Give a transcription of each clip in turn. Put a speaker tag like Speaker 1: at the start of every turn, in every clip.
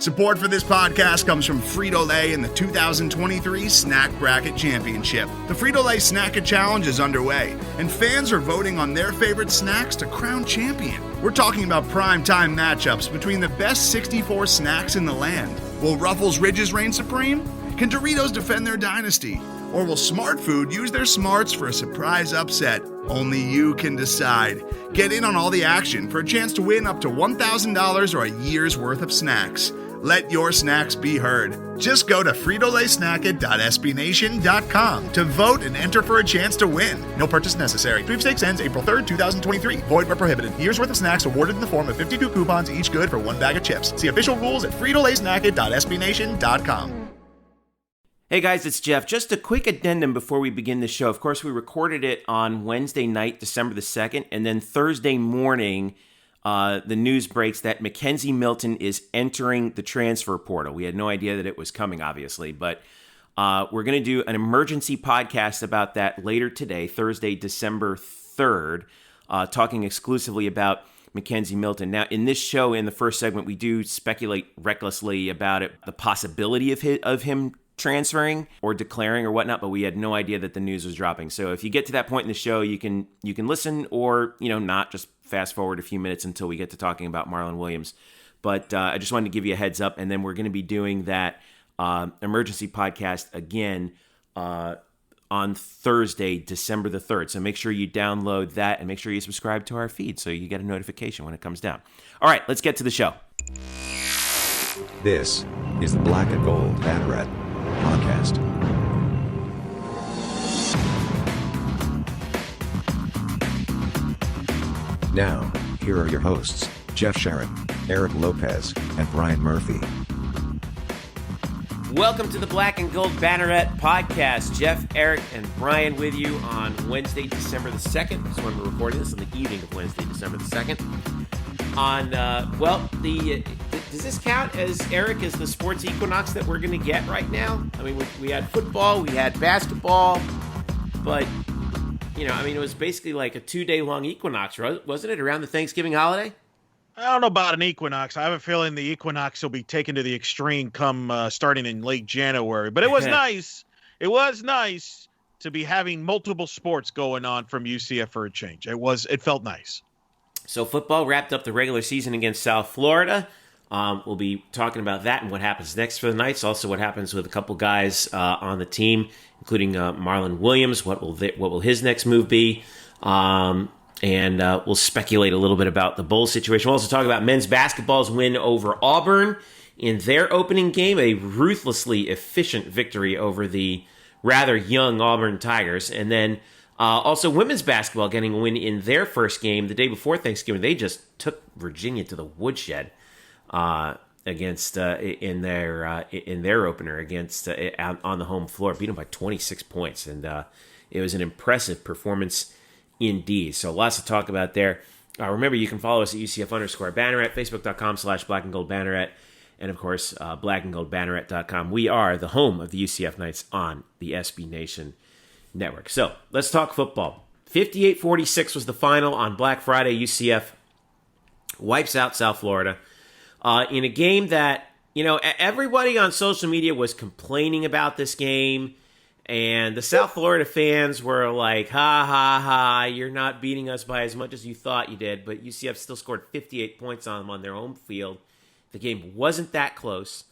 Speaker 1: Support for this podcast comes from Frito-Lay and the 2023 Snack Bracket Championship. The Frito-Lay Snack-It Challenge is underway, and fans are voting on their favorite snacks to crown champion. We're talking about prime-time matchups between the best 64 snacks in the land. Will Ruffles Ridges reign supreme? Can Doritos defend their dynasty? Or will Smart Food use their smarts for a surprise upset? Only you can decide. Get in on all the action for a chance to win up to $1,000 or a year's worth of snacks. Let your snacks be heard. Just go to fritolaysnacket.sbnation.com to vote and enter for a chance to win. No purchase necessary. Sweepstakes ends April 3rd, 2023. Void where prohibited. Year's worth of snacks awarded in the form of 52 coupons, each good for one bag of chips. See official rules at fritolaysnacket.sbnation.com.
Speaker 2: Hey guys, it's Jeff. Just a quick addendum before we begin the show. Of course, we recorded it on Wednesday night, December the 2nd, and then Thursday morning, the news breaks that McKenzie Milton is entering the transfer portal. We had no idea that it was coming, obviously, but we're going to do an emergency podcast about that later today, Thursday, December 3rd, talking exclusively about McKenzie Milton. Now, in this show, in the first segment, we do speculate recklessly about it, the possibility of him transferring or declaring or whatnot, but we had no idea that the news was dropping. So if you get to that point in the show, you can listen or, not just fast forward a few minutes until we get to talking about Marlon Williams. But I just wanted to give you a heads up, and then we're going to be doing that emergency podcast again on Thursday, December the 3rd. So make sure you download that and make sure you subscribe to our feed so you get a notification when it comes down. All right, let's get to the show.
Speaker 3: This is the Black and Gold Banneret Podcast. Now, here are your hosts, Jeff Sharon, Eric Lopez, and Brian Murphy.
Speaker 2: Welcome to the Black and Gold Banneret Podcast. Jeff, Eric, and Brian with you on Wednesday, December the 2nd. This is when we're recording this, on the evening of Wednesday, December the 2nd. Does this count as, Eric, as the sports equinox that we're going to get right now? I mean, we had football, we had basketball, but, it was basically like a 2-day long equinox, wasn't it, around the Thanksgiving holiday?
Speaker 4: I don't know about an equinox. I have a feeling the equinox will be taken to the extreme come starting in late January. But it was nice. It was nice to be having multiple sports going on from UCF for a change. It felt nice.
Speaker 2: So football wrapped up the regular season against South Florida. We'll be talking about that and what happens next for the Knights. Also, what happens with a couple guys on the team, including Marlon Williams. What will his next move be? And we'll speculate a little bit about the bowl situation. We'll also talk about men's basketball's win over Auburn in their opening game, a ruthlessly efficient victory over the rather young Auburn Tigers. And then also women's basketball getting a win in their first game the day before Thanksgiving. They just took Virginia to the woodshed against in their opener against on the home floor, beat them by 26 points, and it was an impressive performance indeed. So lots to talk about there. Remember, you can follow us at UCF_Banneret, Facebook.com/blackandgoldbanneret, and of course, blackandgoldbanneret.com. We are the home of the UCF Knights on the SB Nation Network. So let's talk football. 58-46 was the final on Black Friday. UCF wipes out South Florida in a game that, everybody on social media was complaining about this game. And the South Florida fans were like, ha, ha, ha, you're not beating us by as much as you thought you did. But UCF still scored 58 points on them on their home field. The game wasn't that close.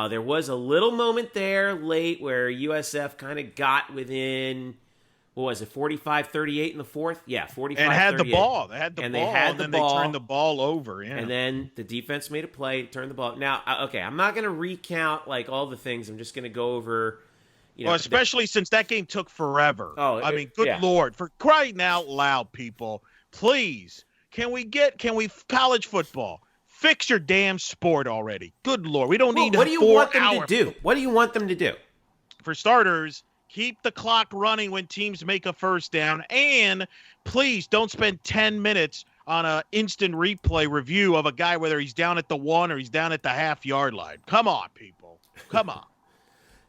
Speaker 2: There was a little moment there late where USF kind of got within, 45-38 in the fourth? Yeah, 45-38.
Speaker 4: And had the ball. They had the
Speaker 2: and
Speaker 4: ball,
Speaker 2: they had
Speaker 4: and
Speaker 2: the
Speaker 4: then
Speaker 2: ball.
Speaker 4: they turned the ball over. Yeah.
Speaker 2: And then the defense made a play, turned the ball. Now, okay, I'm not going to recount all the things. I'm just going to go over...
Speaker 4: especially since that game took forever. Good Lord, for crying out loud, people, please, can we college football? Fix your damn sport already. Good Lord, we don't need 4 hours.
Speaker 2: What do you want them to do? What do you want them to do?
Speaker 4: For starters, keep the clock running when teams make a first down, and please don't spend 10 minutes on an instant replay review of a guy, whether he's down at the 1 or he's down at the half-yard line. Come on, people. Come on.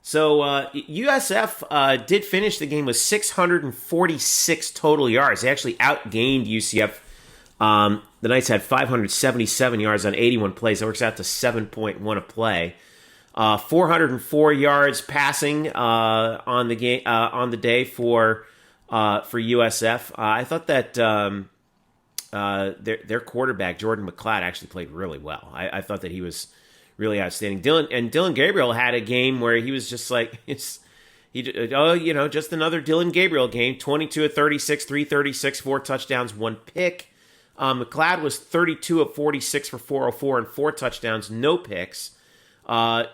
Speaker 2: So USF did finish the game with 646 total yards. They actually outgained UCF The Knights had 577 yards on 81 plays. That works out to 7.1 a play. 404 yards passing on the day for USF. I thought that their quarterback Jordan McLeod actually played really well. I thought that he was really outstanding. Dylan Gabriel had a game where he was just like just another Dylan Gabriel game. 22 of 36, 336, 4 touchdowns, 1 pick. McLeod was 32 of 46 for 404 and 4 touchdowns, no picks.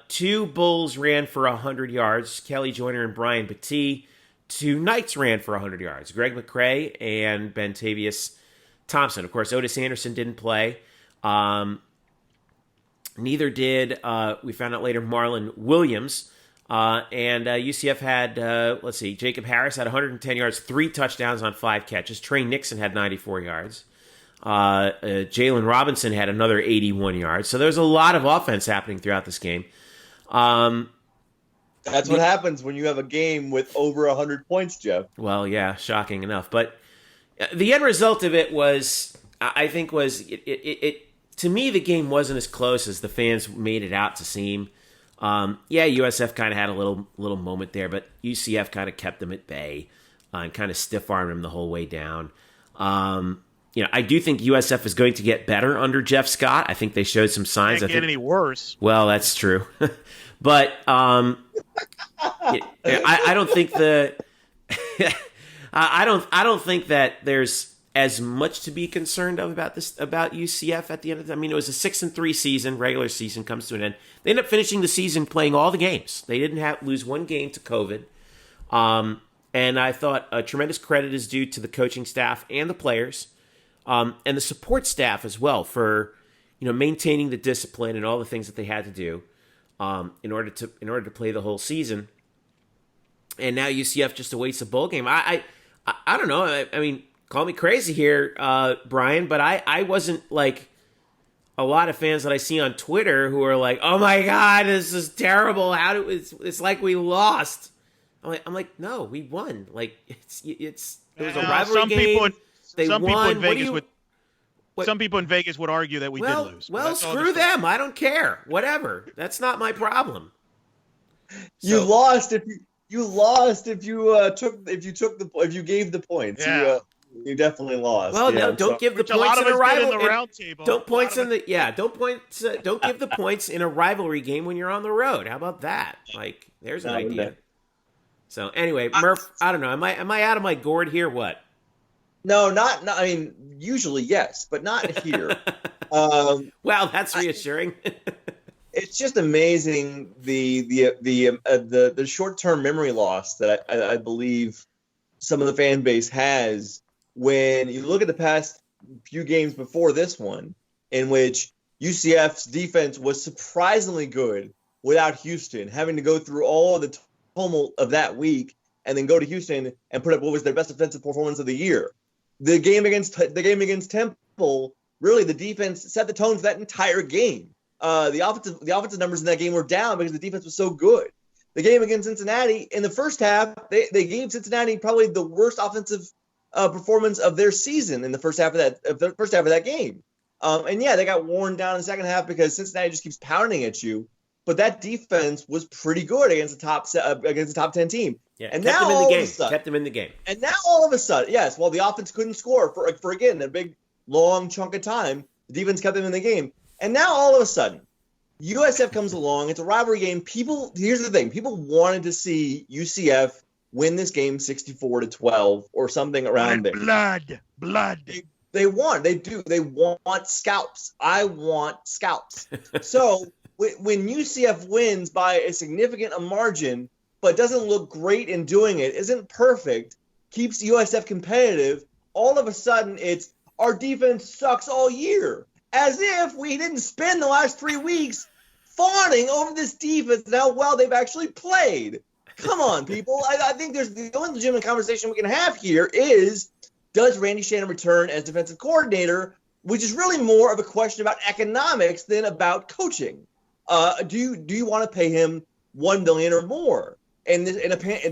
Speaker 2: 2 Bulls ran for 100 yards. Kelly Joyner and Brian Battie. 2 Knights ran for 100 yards. Greg McCrae and Bentavious Thompson. Of course, Otis Anderson didn't play. Neither did, we found out later, Marlon Williams. And UCF had, Jacob Harris had 110 yards, 3 touchdowns on 5 catches. Trey Nixon had 94 yards. Jalen Robinson had another 81 yards. So there's a lot of offense happening throughout this game.
Speaker 5: That's what happens when you have a game with over 100 points, Jeff.
Speaker 2: Well, yeah, shocking enough. But the end result of it was, to me, the game wasn't as close as the fans made it out to seem. USF kind of had a little moment there, but UCF kind of kept them at bay and kind of stiff-armed them the whole way down. I do think USF is going to get better under Jeff Scott. I think they showed some signs.
Speaker 4: Can't get any worse.
Speaker 2: Well, that's true. But I don't think I don't think that there's as much to be concerned of about UCF at the end of it was a 6-3 season. Regular season comes to an end. They ended up finishing the season playing all the games. They didn't lose one game to COVID. And I thought a tremendous credit is due to the coaching staff and the players, and the support staff as well for maintaining the discipline and all the things that they had to do in order to play the whole season. And now UCF just awaits a bowl game. I don't know. I mean, call me crazy here, Brian, but I wasn't like a lot of fans that I see on Twitter who are like, "Oh my God, this is terrible! It's like we lost." I'm like, no, we won. Like it was a rivalry game.
Speaker 4: Some people in Vegas would argue that we did lose.
Speaker 2: Well, screw them. I don't care. Whatever. That's not my problem.
Speaker 5: You lost if you gave the points.
Speaker 4: Yeah.
Speaker 5: You definitely lost.
Speaker 2: Well, no, don't give the points in a rivalry. Don't give the points in a rivalry game when you're on the road. How about that? Like, there's an idea. So anyway, Murph, I don't know. Am I out of my gourd here? What?
Speaker 5: No, not. I mean, usually yes, but not here.
Speaker 2: Well, that's reassuring.
Speaker 5: It's just amazing the short-term memory loss that I believe some of the fan base has when you look at the past few games before this one, in which UCF's defense was surprisingly good without Houston, having to go through all of the tumult of that week and then go to Houston and put up what was their best defensive performance of the year. The game against Temple, really the defense set the tone for that entire game. The offensive numbers in that game were down because the defense was so good. The game against Cincinnati, in the first half, they gave Cincinnati probably the worst offensive performance of their season in the first half of that game. And yeah, they got worn down in the second half because Cincinnati just keeps pounding at you. But that defense was pretty good against the top 10 team.
Speaker 2: Yeah,
Speaker 5: and
Speaker 2: kept
Speaker 5: now
Speaker 2: them in the game.
Speaker 5: Sudden,
Speaker 2: kept them in the game.
Speaker 5: And now all of a sudden, yes, well, the offense couldn't score for again a big long chunk of time. The defense kept them in the game. And now all of a sudden, USF comes along. It's a rivalry game. Here's the thing. People wanted to see UCF win this game 64-12 or something around there.
Speaker 4: Blood.
Speaker 5: They want scalps. I want scalps. So when UCF wins by a significant margin, but doesn't look great in doing it, isn't perfect, keeps USF competitive, all of a sudden it's our defense sucks all year. As if we didn't spend the last 3 weeks fawning over this defense and how well they've actually played. Come on, people. I think there's the only legitimate conversation we can have here is, does Randy Shannon return as defensive coordinator, which is really more of a question about economics than about coaching. Do you want to pay him $1 million or more? And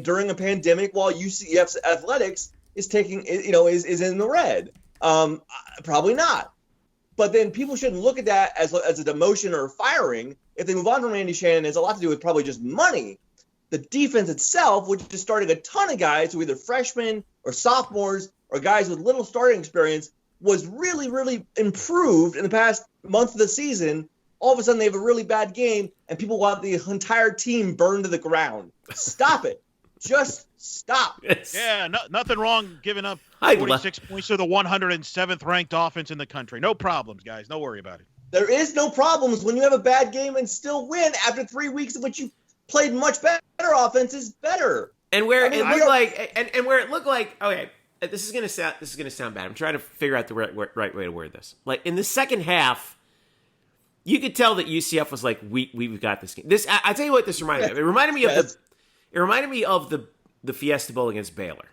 Speaker 5: during a pandemic, while UCF's athletics is in the red. Probably not. But then people shouldn't look at that as a demotion or a firing. If they move on from Randy Shannon, it's a lot to do with probably just money. The defense itself, which just started a ton of guys who either freshmen or sophomores or guys with little starting experience, was really, really improved in the past month of the season. All of a sudden, they have a really bad game, and people want the entire team burned to the ground. Stop it. Just stop.
Speaker 4: Yeah, nothing wrong giving up 46 points to the 107th ranked offense in the country. No problems, guys. Don't worry about it.
Speaker 5: There is no problems when you have a bad game and still win after 3 weeks in which you played much better offense is better.
Speaker 2: And where it looked like, and where it looked like, okay, this is gonna sound bad. I'm trying to figure out the right way to word this. Like in the second half, you could tell that UCF was like, we've got this game. I tell you what, this reminded me of. It reminded me of the Fiesta Bowl against Baylor,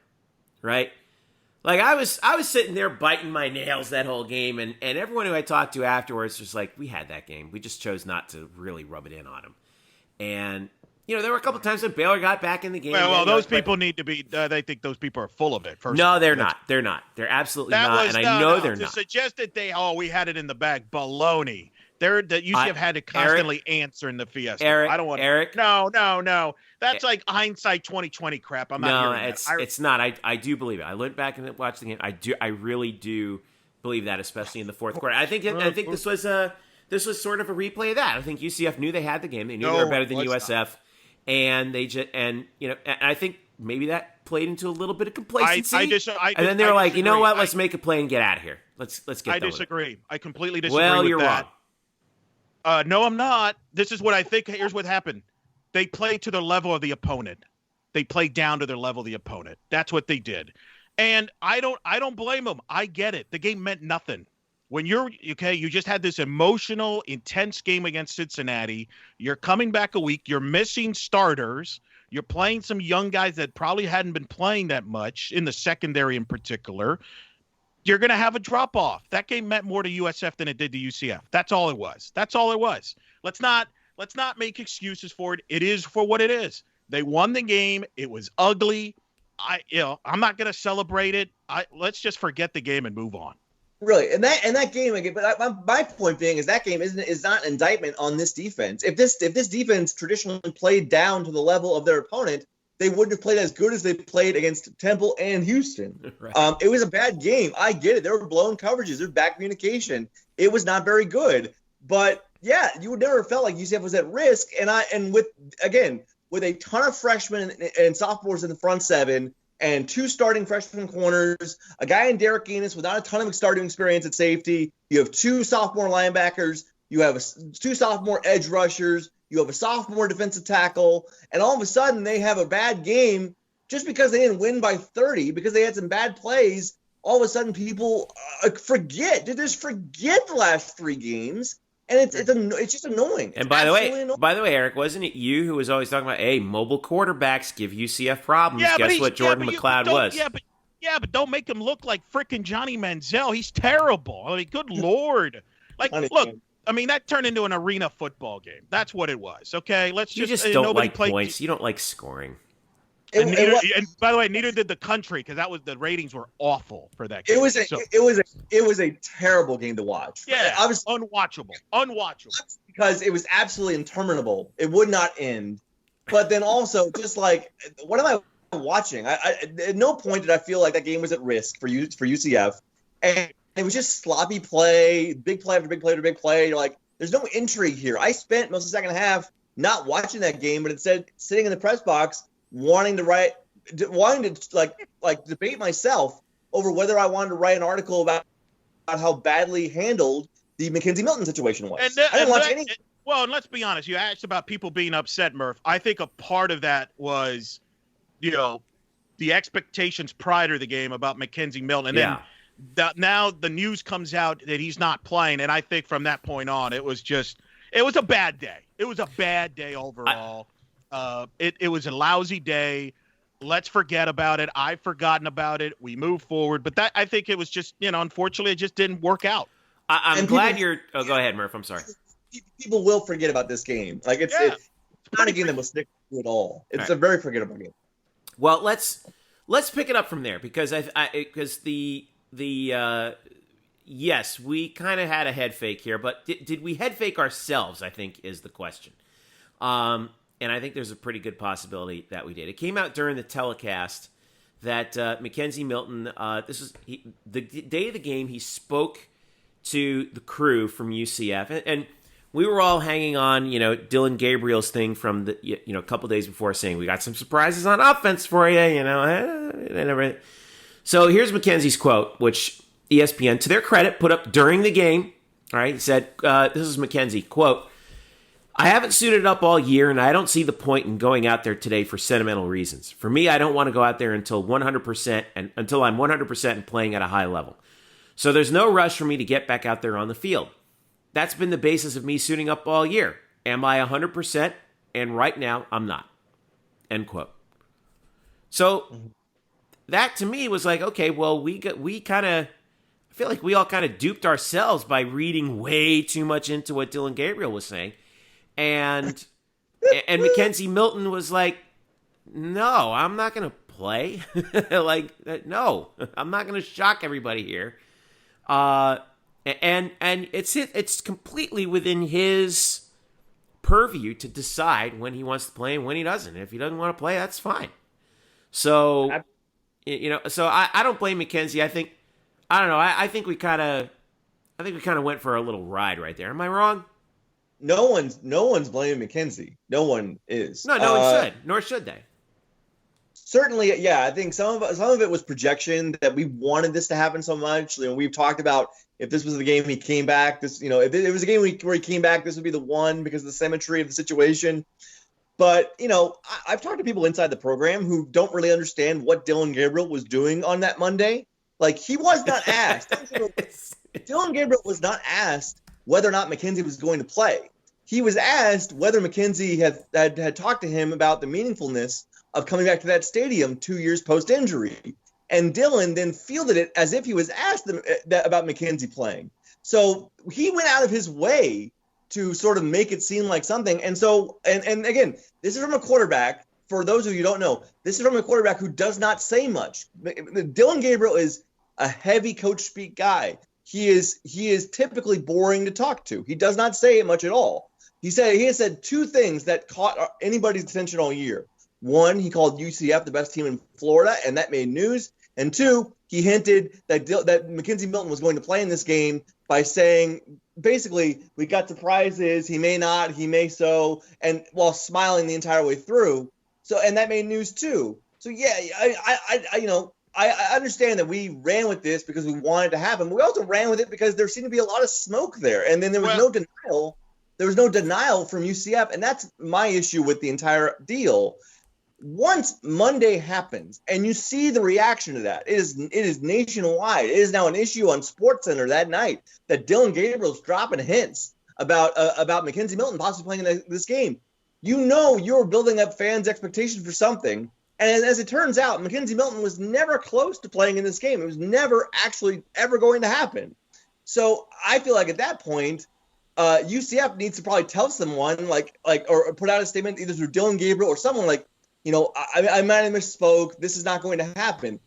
Speaker 2: right? Like I was sitting there biting my nails that whole game, and everyone who I talked to afterwards was like, we had that game. We just chose not to really rub it in on them. And there were a couple times when Baylor got back in the game.
Speaker 4: Well, those people need to be. They think those people are full of it.
Speaker 2: No, they're not. They're not. They're absolutely not. And I know they're not. To
Speaker 4: suggest that we had it in the bag, baloney. That UCF had to constantly answer in the Fiesta.
Speaker 2: I don't want Eric.
Speaker 4: No. That's like hindsight 2020 crap. I'm not hearing that.
Speaker 2: It's not. I do believe it. I went back and watched the game. I really do believe that, especially in the fourth quarter. I think this was sort of a replay of that. I think UCF knew they had the game. They knew they were better than USF, and I think maybe that played into a little bit of complacency. And then they were like, you know what? Let's make a play and get out of here. Let's get. I
Speaker 4: disagree. I completely disagree.
Speaker 2: Well,
Speaker 4: with
Speaker 2: you're
Speaker 4: that.
Speaker 2: wrong.
Speaker 4: No, I'm not. This is what I think. Here's what happened. They played to the level of the opponent. They played down to their level of the opponent. That's what they did. And I don't blame them. I get it. The game meant nothing. When you just had this emotional, intense game against Cincinnati. You're coming back a week. You're missing starters. You're playing some young guys that probably hadn't been playing that much, in the secondary in particular. You're going to have a drop-off. That game meant more to USF than it did to UCF. That's all it was. Let's not make excuses for it. It is for what it is. They won the game. It was ugly. I'm not going to celebrate it. Let's just forget the game and move on.
Speaker 5: Really, and that game again. But my point being is that game is not an indictment on this defense. If this defense traditionally played down to the level of their opponent, they wouldn't have played as good as they played against Temple and Houston. Right. It was a bad game. I get it. There were blown coverages. There was bad communication. It was not very good. But yeah, you would never felt like UCF was at risk. And with a ton of freshmen and sophomores in the front seven and two starting freshman corners, a guy in Derek Enos without a ton of starting experience at safety, you have two sophomore linebackers, you have two sophomore edge rushers, you have a sophomore defensive tackle, and all of a sudden they have a bad game just because they didn't win by 30, because they had some bad plays. All of a sudden people forget the last three games, and it's just annoying.
Speaker 2: And by the way, Eric, wasn't it you who was always talking about, hey, mobile quarterbacks give UCF problems?
Speaker 4: Yeah,
Speaker 2: guess what Jordan McLeod was?
Speaker 4: But don't make him look like frickin' Johnny Manziel. He's terrible. I mean, good Lord. Look. I mean, that turned into an arena football game. That's what it was. Okay,
Speaker 2: you just don't like points. You don't like scoring.
Speaker 4: And by the way, neither did the country, because the ratings were awful for that game.
Speaker 5: It was a terrible game to watch.
Speaker 4: Yeah, I was unwatchable.
Speaker 5: Because it was absolutely interminable. It would not end. But then also, just like, what am I watching? At no point did I feel like that game was at risk for UCF, and it was just sloppy play, big play after big play after big play. You're like, there's no intrigue here. I spent most of the second half not watching that game, but instead sitting in the press box wanting to debate myself over whether I wanted to write an article about how badly handled the McKenzie Milton situation was. I didn't watch any.
Speaker 4: Well, and let's be honest. You asked about people being upset, Murph. I think a part of that was, the expectations prior to the game about McKenzie Milton. And then now the news comes out that he's not playing. And I think from that point on, it was a bad day. It was a bad day overall. It was a lousy day. Let's forget about it. I've forgotten about it. We move forward. But I think it was just, unfortunately, it just didn't work out.
Speaker 2: I'm glad you're – go ahead, Murph. I'm sorry.
Speaker 5: People will forget about this game. Like, it's not a game that will stick to you at all. It's a very forgettable game.
Speaker 2: Well, let's pick it up from there, because because the yes, we kind of had a head fake here, but did we head fake ourselves, I think, is the question. And I think there's a pretty good possibility that we did. It came out during the telecast that McKenzie Milton, the day of the game, he spoke to the crew from UCF, and we were all hanging on, Dylan Gabriel's thing from the, a couple days before, saying we got some surprises on offense for you, and everything. So here's McKenzie's quote, which ESPN, to their credit, put up during the game. All right, he said, this is McKenzie, quote, "I haven't suited up all year, and I don't see the point in going out there today for sentimental reasons. For me, I don't want to go out there until I'm 100% and playing at a high level. So there's no rush for me to get back out there on the field. That's been the basis of me suiting up all year. Am I 100%? And right now, I'm not." End quote. So that to me was like, okay, well, I feel like we all kind of duped ourselves by reading way too much into what Dylan Gabriel was saying. And McKenzie Milton was like, "No, I'm not going to play." No, I'm not going to shock everybody here. And it's completely within his purview to decide when he wants to play and when he doesn't. If he doesn't want to play, that's fine. So, I don't blame McKenzie. I think we kind of went for a little ride right there. Am I wrong?
Speaker 5: No one's blaming McKenzie. No one is.
Speaker 2: No one should, nor should they.
Speaker 5: Certainly, yeah. I think some of it was projection, that we wanted this to happen so much. We've talked about, if this was the game he came back, if it was a game where he came back, this would be the one because of the symmetry of the situation. But, I've talked to people inside the program who don't really understand what Dylan Gabriel was doing on that Monday. Like, he was not asked. Dylan Gabriel was not asked whether or not McKenzie was going to play. He was asked whether McKenzie had talked to him about the meaningfulness of coming back to that stadium 2 years post-injury. And Dylan then fielded it as if he was asked about McKenzie playing. So he went out of his way to sort of make it seem like something. And so, and again, this is from a quarterback. For those of you who don't know, this is from a quarterback who does not say much. Dylan Gabriel is a heavy coach speak guy. He is typically boring to talk to. He does not say much at all. He has said two things that caught anybody's attention all year. One, he called UCF the best team in Florida, and that made news. And two, he hinted that McKenzie Milton was going to play in this game by saying, basically, we got surprises. He may not, he may so, and while smiling the entire way through. So, and that made news too. So yeah, I understand that we ran with this because we wanted it to happen. But we also ran with it because there seemed to be a lot of smoke there, and then there was no denial. There was no denial from UCF, and that's my issue with the entire deal. Once Monday happens and you see the reaction to that, it is nationwide. It is now an issue on SportsCenter that night that Dylan Gabriel's dropping hints about McKenzie Milton possibly playing in this game. You're building up fans' expectations for something. And as it turns out, McKenzie Milton was never close to playing in this game. It was never actually ever going to happen. So I feel like at that point, UCF needs to probably tell someone or put out a statement either through Dylan Gabriel or someone like, I might have misspoke. This is not going to happen.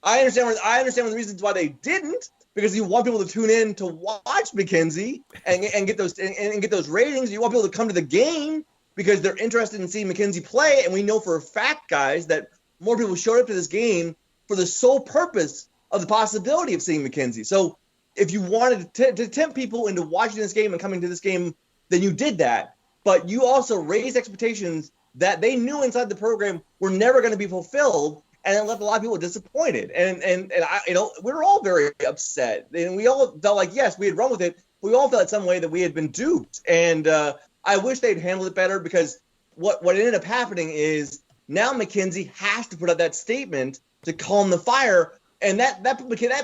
Speaker 5: I understand the reasons why they didn't, because you want people to tune in to watch McKenzie and get those ratings. You want people to come to the game because they're interested in seeing McKenzie play. And we know for a fact, guys, that more people showed up to this game for the sole purpose of the possibility of seeing McKenzie. So if you wanted to tempt people into watching this game and coming to this game, then you did that. But you also raised expectations that they knew inside the program were never going to be fulfilled, and it left a lot of people disappointed. And I, we were all very upset, and we all felt like, yes, we had run with it, but we all felt in some way that we had been duped. And I wish they'd handled it better, because what ended up happening is now McKenzie has to put out that statement to calm the fire, and that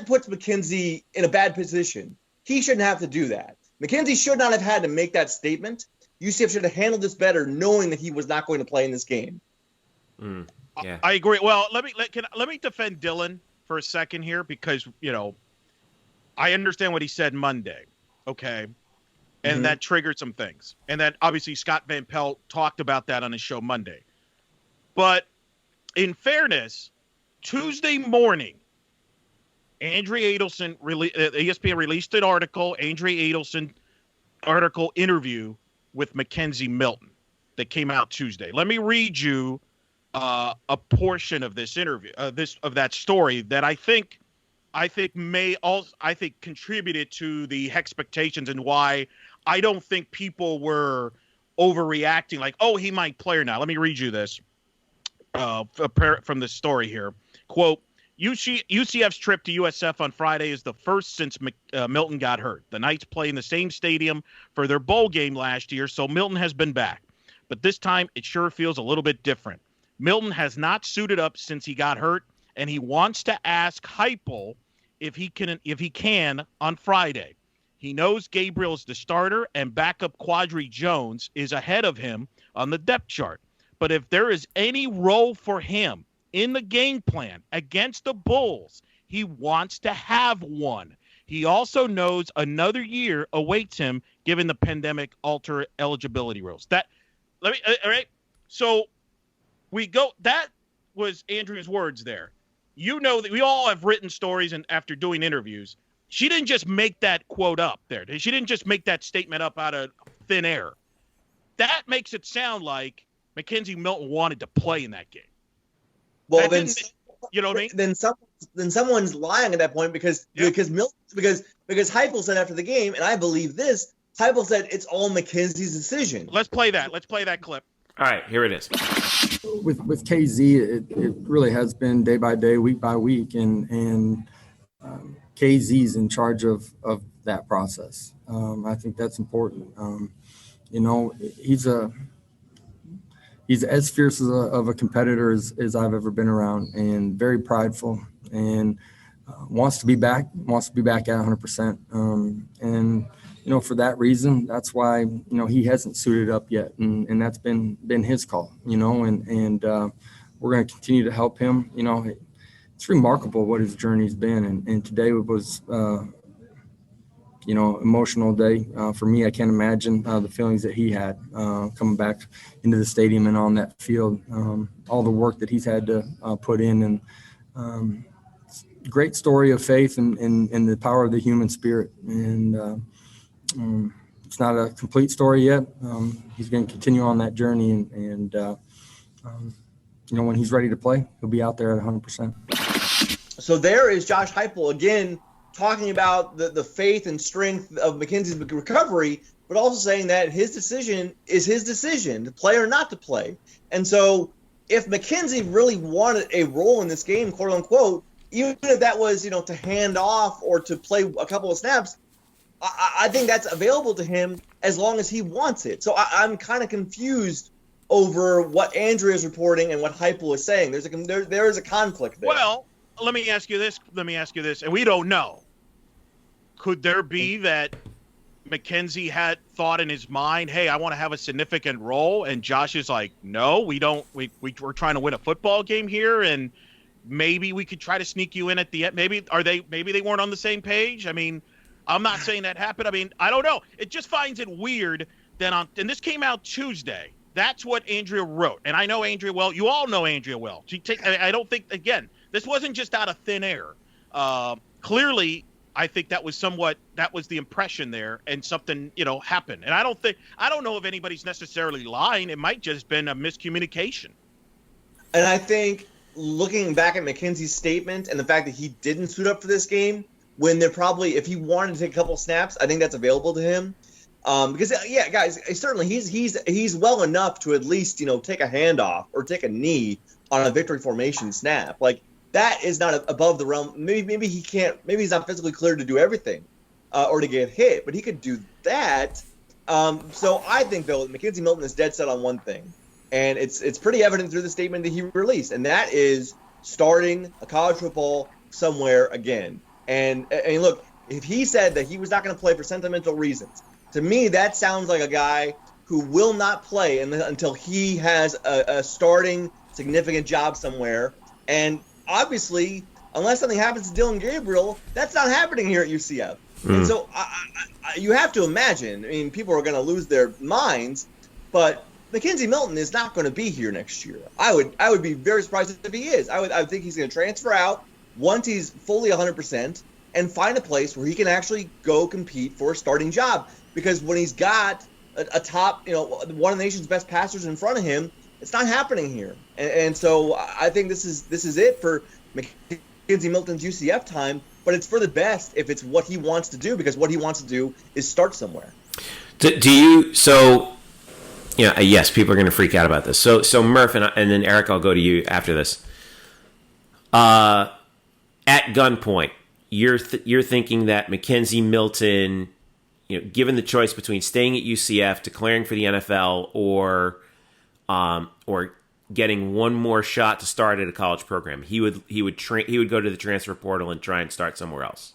Speaker 5: puts McKenzie in a bad position. He shouldn't have to do that. McKenzie should not have had to make that statement. UCF should have handled this better, knowing that he was not going to play in this game.
Speaker 2: Yeah.
Speaker 4: I agree. Well, let me defend Dylan for a second here, because I understand what he said Monday, okay, and that triggered some things, and then obviously Scott Van Pelt talked about that on his show Monday. But in fairness, Tuesday morning, Andrea Adelson, ESPN released an article, Andrea Adelson article interview with McKenzie Milton that came out Tuesday. Let me read you a portion of this interview, of that story that I think contributed to the expectations and why I don't think people were overreacting like, oh, he might play or not. Let me read you this from the story here. Quote, UCF's trip to USF on Friday is the first since Milton got hurt. The Knights play in the same stadium for their bowl game last year, so Milton has been back. But this time, it sure feels a little bit different. Milton has not suited up since he got hurt, and he wants to ask Heupel if he can on Friday. He knows Gabriel's the starter, and backup Quadri Jones is ahead of him on the depth chart. But if there is any role for him in the game plan against the Bulls, he wants to have one. He also knows another year awaits him given the pandemic alter eligibility rules. All right. So that was Andrea's words there. You know that we all have written stories and after doing interviews, she didn't just make that quote up there. She didn't just make that statement up out of thin air. That makes it sound like McKenzie Milton wanted to play in that game.
Speaker 5: Well, then,
Speaker 4: you know what I mean?
Speaker 5: Then someone's lying at that point because Heupel said after the game, and I believe this. Heupel said it's all McKenzie's decision.
Speaker 4: Let's play that. Let's play that clip.
Speaker 2: All right, here it is.
Speaker 6: With KZ, it really has been day by day, week by week, and KZ's in charge of that process. I think that's important. He's as fierce of a competitor as I've ever been around, and very prideful, and wants to be back at 100%. And for that reason, that's why he hasn't suited up yet, and that's been his call. And we're going to continue to help him. It's remarkable what his journey's been, and today was emotional day for me. I can't imagine the feelings that he had coming back into the stadium and on that field, all the work that he's had to put in, and great story of faith and the power of the human spirit. And it's not a complete story yet. He's going to continue on that journey, and when he's ready to play, he'll be out there at 100%.
Speaker 5: So there is Josh Heupel again, talking about the faith and strength of McKenzie's recovery, but also saying that his decision is his decision to play or not to play. And so if McKenzie really wanted a role in this game, quote unquote, even if that was, to hand off or to play a couple of snaps, I think that's available to him as long as he wants it. So I'm kind of confused over what Andrea is reporting and what Heupel is saying. There is a conflict there.
Speaker 4: Well, let me ask you this, and we don't know. Could there be that McKenzie had thought in his mind, hey, I want to have a significant role, and Josh is like, no, we don't. We're trying to win a football game here, and maybe we could try to sneak you in at the end. Maybe they weren't on the same page. I mean, I'm not saying that happened. I mean, I don't know. It just finds it weird that and this came out Tuesday. That's what Andrea wrote, and I know Andrea well. You all know Andrea well. I don't think, again, this wasn't just out of thin air. Clearly, I think that was the impression there, and something, happened. And I don't know if anybody's necessarily lying. It might just been a miscommunication.
Speaker 5: And I think looking back at McKenzie's statement and the fact that he didn't suit up for this game, when they're probably, if he wanted to take a couple snaps, I think that's available to him. Because guys, certainly he's well enough to at least, take a handoff or take a knee on a victory formation snap. Like, that is not above the realm. Maybe he can't. Maybe he's not physically cleared to do everything, or to get hit. But he could do that. So I think though McKenzie Milton is dead set on one thing, and it's pretty evident through the statement that he released, and that is starting a college football somewhere again. And look, if he said that he was not going to play for sentimental reasons, to me that sounds like a guy who will not play until he has a starting significant job somewhere. And obviously, unless something happens to Dylan Gabriel, that's not happening here at UCF. And so you have to imagine, people are going to lose their minds, but McKenzie Milton is not going to be here next year. I would be very surprised if he is. I would think he's going to transfer out, once he's fully 100%, and find a place where he can actually go compete for a starting job. Because when he's got a top, one of the nation's best passers in front of him, it's not happening here. And so I think this is it for McKenzie Milton's UCF time, but it's for the best if it's what he wants to do, because what he wants to do is start somewhere.
Speaker 2: Yes, people are going to freak out about this. So Murph, and then Eric, I'll go to you after this. At gunpoint, you're thinking that McKenzie Milton, given the choice between staying at UCF, declaring for the NFL, or getting one more shot to start at a college program, he would go to the transfer portal and try and start somewhere else.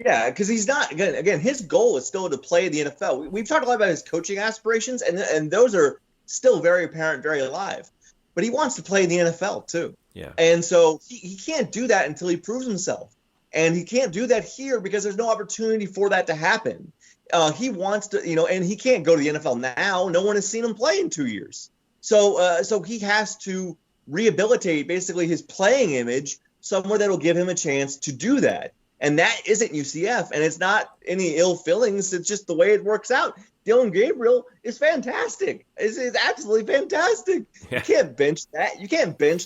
Speaker 5: Yeah, because he's not, again, his goal is still to play in the NFL. We've talked a lot about his coaching aspirations, and those are still very apparent, very alive. But he wants to play in the NFL too.
Speaker 2: Yeah.
Speaker 5: And so he can't do that until he proves himself. And he can't do that here because there's no opportunity for that to happen. He wants to, and he can't go to the NFL now. No one has seen him play in 2 years. So he has to rehabilitate basically his playing image somewhere that will give him a chance to do that. And that isn't UCF, and it's not any ill feelings. It's just the way it works out. Dillon Gabriel is fantastic. It's absolutely fantastic. Yeah. You can't bench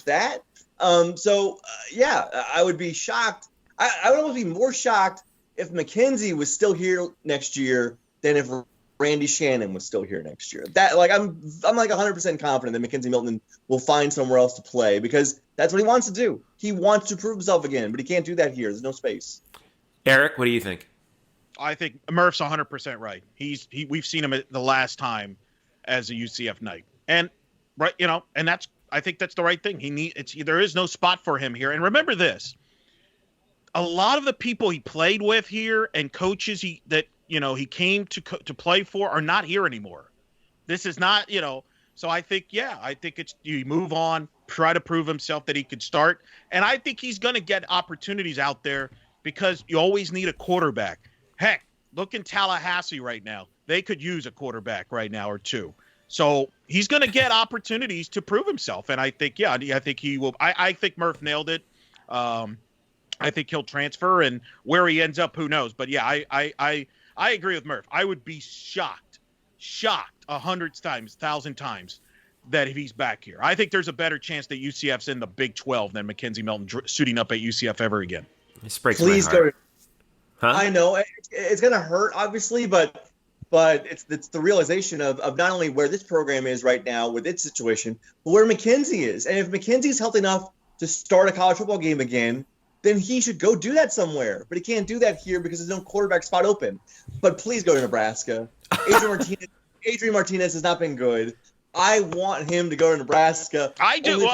Speaker 5: that. I would be shocked. I would almost be more shocked if McKenzie was still here next year than if Randy Shannon was still here next year. I'm like 100% confident that McKenzie Milton will find somewhere else to play, because that's what he wants to do. He wants to prove himself again, but he can't do that here. There's no space. Eric,
Speaker 2: what do you think?
Speaker 4: I think Murph's 100% right. We've seen him the last time as a UCF Knight, and I think that's the right thing. There is no spot for him here. And remember this: a lot of the people he played with here and coaches he came to play for are not here anymore. This is not, so I think it's, you move on, try to prove himself that he could start. And I think he's going to get opportunities out there, because you always need a quarterback. Heck, look in Tallahassee right now. They could use a quarterback right now or two. So he's going to get opportunities to prove himself. And I think, I think he will. I think Murph nailed it. I think he'll transfer, and where he ends up, who knows? But yeah, I agree with Murph. I would be shocked 100 times, 1,000 times that if he's back here. I think there's a better chance that UCF's in the Big 12 than McKenzie Milton suiting up at UCF ever again.
Speaker 2: This breaks my heart.
Speaker 5: Huh? I know it's going to hurt, obviously, but it's the realization of not only where this program is right now with its situation, but where McKenzie is. And if McKenzie's healthy enough to start a college football game again, then he should go do that somewhere. But he can't do that here because there's no quarterback spot open. But please go to Nebraska. Adrian Martinez has not been good. I want him to go to Nebraska.
Speaker 4: I do.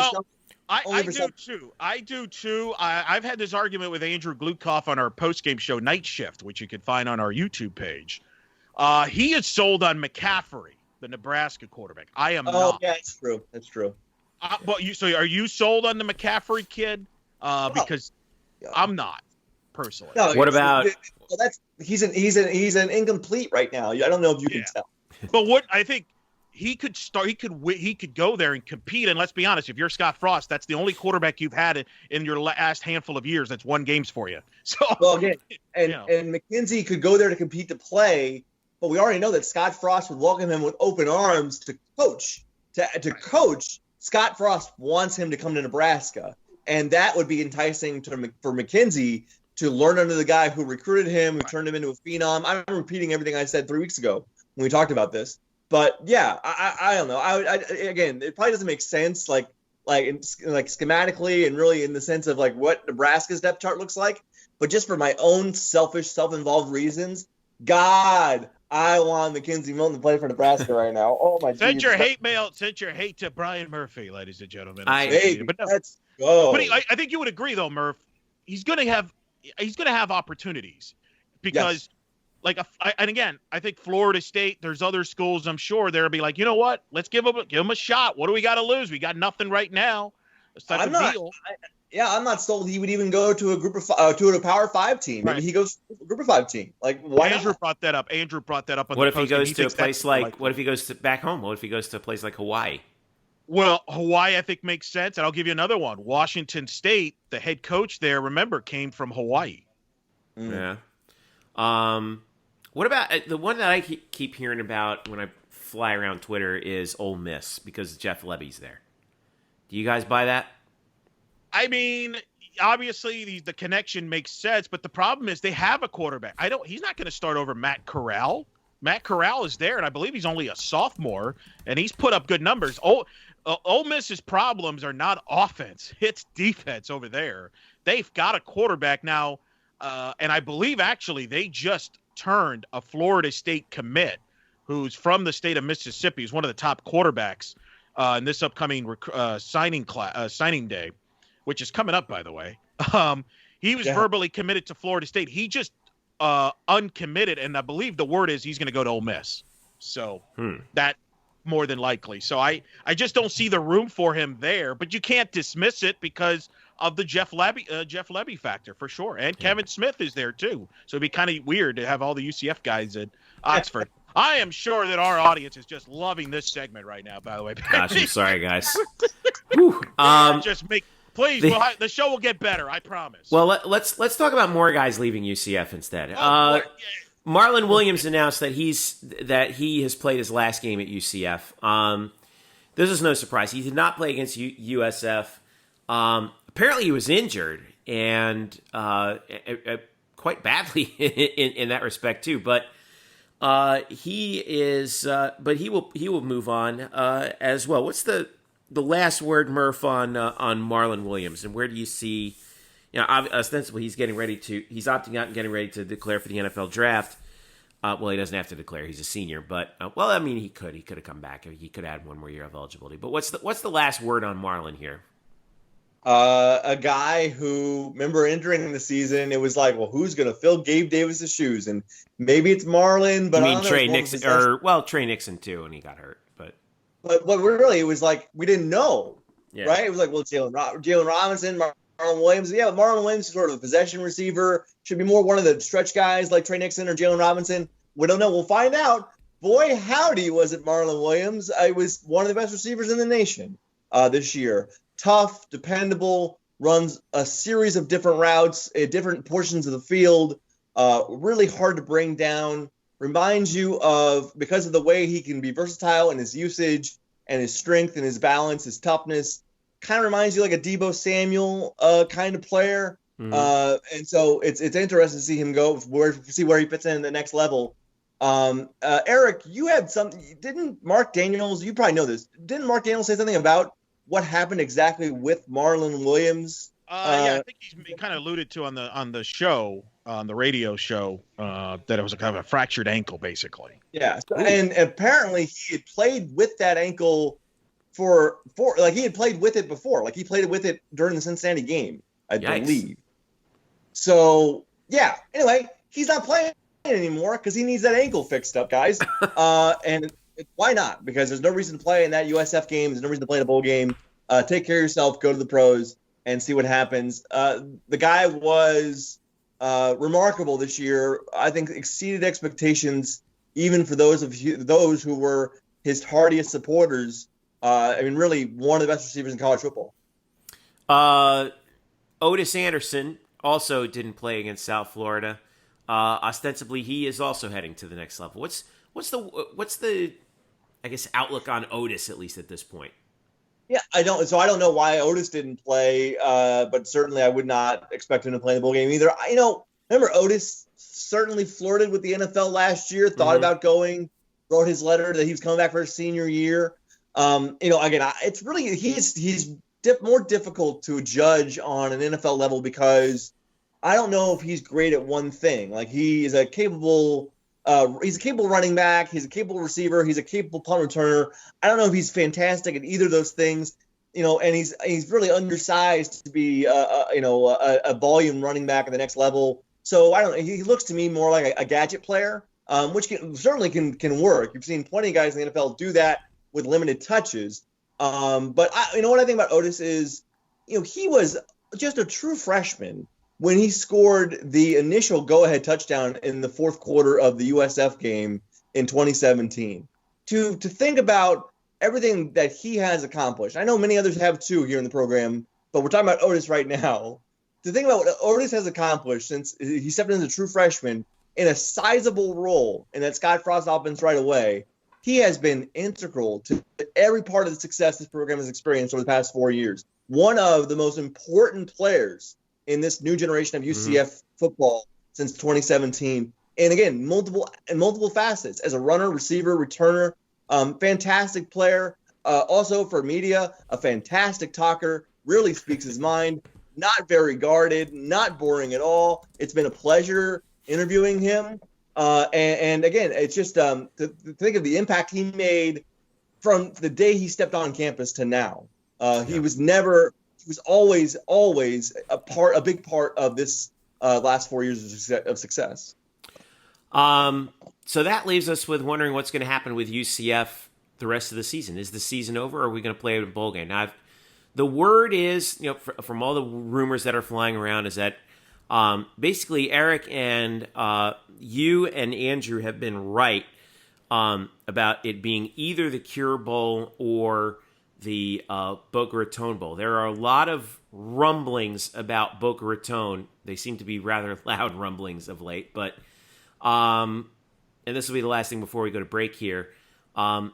Speaker 4: I do too. I've had this argument with Andrew Glutkoff on our post-game show, Night Shift, which you can find on our YouTube page. He is sold on McCaffrey, the Nebraska quarterback. I am not.
Speaker 5: Oh, yeah, that's true.
Speaker 4: So are you sold on the McCaffrey kid? Because I'm not, personally.
Speaker 2: No, what about?
Speaker 5: He's an incomplete right now. I don't know if you can tell.
Speaker 4: But what I think he could start, he could go there and compete. And let's be honest, if you're Scott Frost, that's the only quarterback you've had in your last handful of years that's won games for you. So
Speaker 5: again, and McKenzie could go there to compete, to play. But we already know that Scott Frost would welcome him with open arms to coach. To coach, Scott Frost wants him to come to Nebraska. And that would be enticing for McKenzie to learn under the guy who recruited him, who turned him into a phenom. I'm repeating everything I said 3 weeks ago when we talked about this. But yeah, I don't know. Again, it probably doesn't make sense, like schematically and really in the sense of like what Nebraska's depth chart looks like. But just for my own selfish, self-involved reasons, God, I want McKenzie Milton to play for Nebraska right now. Oh my!
Speaker 4: Send your hate mail. Send your hate to Brian Murphy, ladies and gentlemen.
Speaker 5: Let's go.
Speaker 4: But I think you would agree, though, Murph. He's going to have opportunities because, and again, I think Florida State. There's other schools. I'm sure they'll be like, you know what? Let's give him a shot. What do we got to lose? We got nothing right now.
Speaker 5: I'm not sold he would even go to a Power 5 team. Maybe he goes to a Group of 5 team. Like, why
Speaker 4: Andrew
Speaker 5: not?
Speaker 4: brought that up. Andrew brought that up.
Speaker 2: What if he goes to a place like? What if he goes to back home? What if he goes to a place like Hawaii?
Speaker 4: Well, Hawaii, I think, makes sense. And I'll give you another one. Washington State, the head coach there, remember, came from Hawaii.
Speaker 2: Yeah. What about the one that I keep hearing about when I fly around Twitter is Ole Miss because Jeff Lebby's there. Do you guys buy that?
Speaker 4: I mean, obviously the connection makes sense, but the problem is they have a quarterback. He's not going to start over Matt Corral. Matt Corral is there, and I believe he's only a sophomore, and he's put up good numbers. Ole Miss's problems are not offense; it's defense over there. They've got a quarterback now, and I believe actually they just turned a Florida State commit who's from the state of Mississippi. He's one of the top quarterbacks in this upcoming signing day, which is coming up, by the way. He was verbally committed to Florida State. He just uncommitted, and I believe the word is he's going to go to Ole Miss. So that more than likely. So I just don't see the room for him there, but you can't dismiss it because of the Jeff Lebby factor for sure. And Kevin Smith is there too. So it'd be kind of weird to have all the UCF guys at Oxford. I am sure that our audience is just loving this segment right now, by the way.
Speaker 2: Gosh, I'm sorry, guys.
Speaker 4: Please, the show will get better, I promise.
Speaker 2: Well, let's talk about more guys leaving UCF instead. Marlon Williams announced that he has played his last game at UCF. This is no surprise. He did not play against USF. Apparently, he was injured and quite badly in that respect too. But he will move on as well. What's the last word, Murph, on Marlon Williams, and where do you see? Ostensibly he's opting out and getting ready to declare for the NFL draft. Well, he doesn't have to declare; he's a senior. But he could have come back. He could add one more year of eligibility. But what's the last word on Marlon here?
Speaker 5: A guy who, remember entering the season, it was like, well, who's going to fill Gabe Davis's shoes? And maybe it's Marlon, but
Speaker 2: I mean Trey Nixon, Trey Nixon too, and he got hurt.
Speaker 5: But really, it was like we didn't know, right? It was like, well, Jalen Robinson, Marlon Williams. Yeah, but Marlon Williams is sort of a possession receiver. Should be more one of the stretch guys like Trey Nixon or Jalen Robinson. We don't know. We'll find out. Boy, howdy, was it Marlon Williams. I was one of the best receivers in the nation this year. Tough, dependable, runs a series of different routes at different portions of the field. Really hard to bring down. Reminds you of, because of the way he can be versatile in his usage and his strength and his balance, his toughness, kind of reminds you like a Deebo Samuel kind of player. Mm-hmm. And so it's interesting to see him see where he fits in the next level. Eric, you had something. Didn't Mark Daniels, you probably know this, didn't Mark Daniels say something about what happened exactly with Marlon Williams?
Speaker 4: I think he kind of alluded to on the show, on the radio show, that it was a kind of a fractured ankle, basically.
Speaker 5: Yeah, and apparently he had played with that ankle for he had played with it before. Like he played with it during the Cincinnati game, I believe. So yeah. Anyway, he's not playing anymore because he needs that ankle fixed up, guys. And why not? Because there's no reason to play in that USF game. There's no reason to play in a bowl game. Take care of yourself. Go to the pros and see what happens. The guy was remarkable this year. I think exceeded expectations, even for those who were his hardiest supporters. Really one of the best receivers in college football.
Speaker 2: Otis Anderson also didn't play against South Florida. Ostensibly, he is also heading to the next level. What's the I guess outlook on Otis, at least at this point?
Speaker 5: Yeah, I don't know why Otis didn't play, but certainly I would not expect him to play in the bowl game either. Remember Otis certainly flirted with the NFL last year, thought about going, wrote his letter that he was coming back for his senior year. It's really he's more difficult to judge on an NFL level because I don't know if he's great at one thing. Like he's a capable running back. He's a capable receiver. He's a capable punt returner. I don't know if he's fantastic at either of those things, and he's really undersized to be, a volume running back at the next level. So I don't know. He looks to me more like a gadget player, which certainly can work. You've seen plenty of guys in the NFL do that with limited touches. But what I think about Otis is, he was just a true freshman when he scored the initial go-ahead touchdown in the fourth quarter of the USF game in 2017. To think about everything that he has accomplished. I know many others have too here in the program, but we're talking about Otis right now. To think about what Otis has accomplished since he stepped in as a true freshman in a sizable role in that Scott Frost offense right away, he has been integral to every part of the success this program has experienced over the past 4 years. One of the most important players in this new generation of UCF football since 2017. And again, multiple facets as a runner, receiver, returner, fantastic player. Also for media, a fantastic talker, really speaks his mind, not very guarded, not boring at all. It's been a pleasure interviewing him. And again, it's just to think of the impact he made from the day he stepped on campus to now. He was always a big part of this last 4 years of success.
Speaker 2: So that leaves us with wondering what's going to happen with UCF the rest of the season. Is the season over, or are we going to play a bowl game? Now, the word is, from all the rumors that are flying around, is that basically Eric and you and Andrew have been right about it being either the Cure Bowl or the Boca Raton Bowl. There are a lot of rumblings about Boca Raton. They seem to be rather loud rumblings of late, but and this will be the last thing before we go to break here.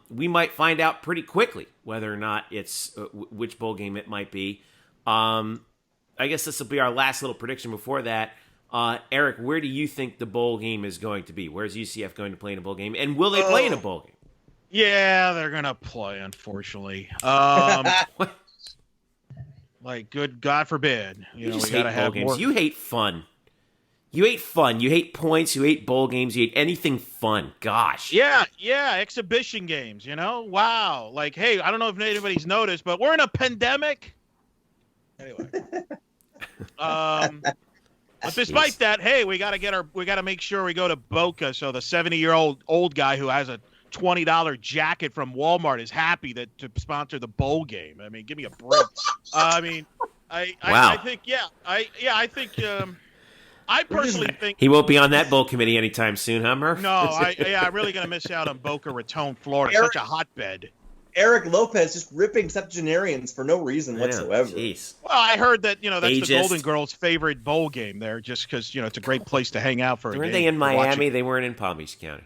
Speaker 2: We might find out pretty quickly whether or not it's which bowl game it might be. I guess this will be our last little prediction before that. Eric, where do you think the bowl game is going to be? Where's UCF going to play in a bowl game? And will they play in a bowl game?
Speaker 4: Yeah, they're going to play, unfortunately. Like, good God forbid.
Speaker 2: You we got to have games. More. You hate fun. You hate fun. You hate points. You hate bowl games. You hate anything fun. Gosh.
Speaker 4: Yeah. Exhibition games, Wow. Like, hey, I don't know if anybody's noticed, but we're in a pandemic. Anyway. But despite that, hey, we got to make sure we go to Boca. So the 70-year-old old guy who has a $20 jacket from Walmart is happy to sponsor the bowl game. I mean, give me a break. I think I personally think
Speaker 2: he won't be on that bowl committee anytime soon, huh, Murph?
Speaker 4: No, I'm really going to miss out on Boca Raton, Florida. Such a hotbed.
Speaker 5: Eric Lopez just ripping septuagenarians for no reason whatsoever.
Speaker 2: Geez.
Speaker 4: Well, I heard that that's the Golden Girls' favorite bowl game there, just because it's a great place to hang out for a game.
Speaker 2: Weren't they in Miami? They weren't in Palm Beach County.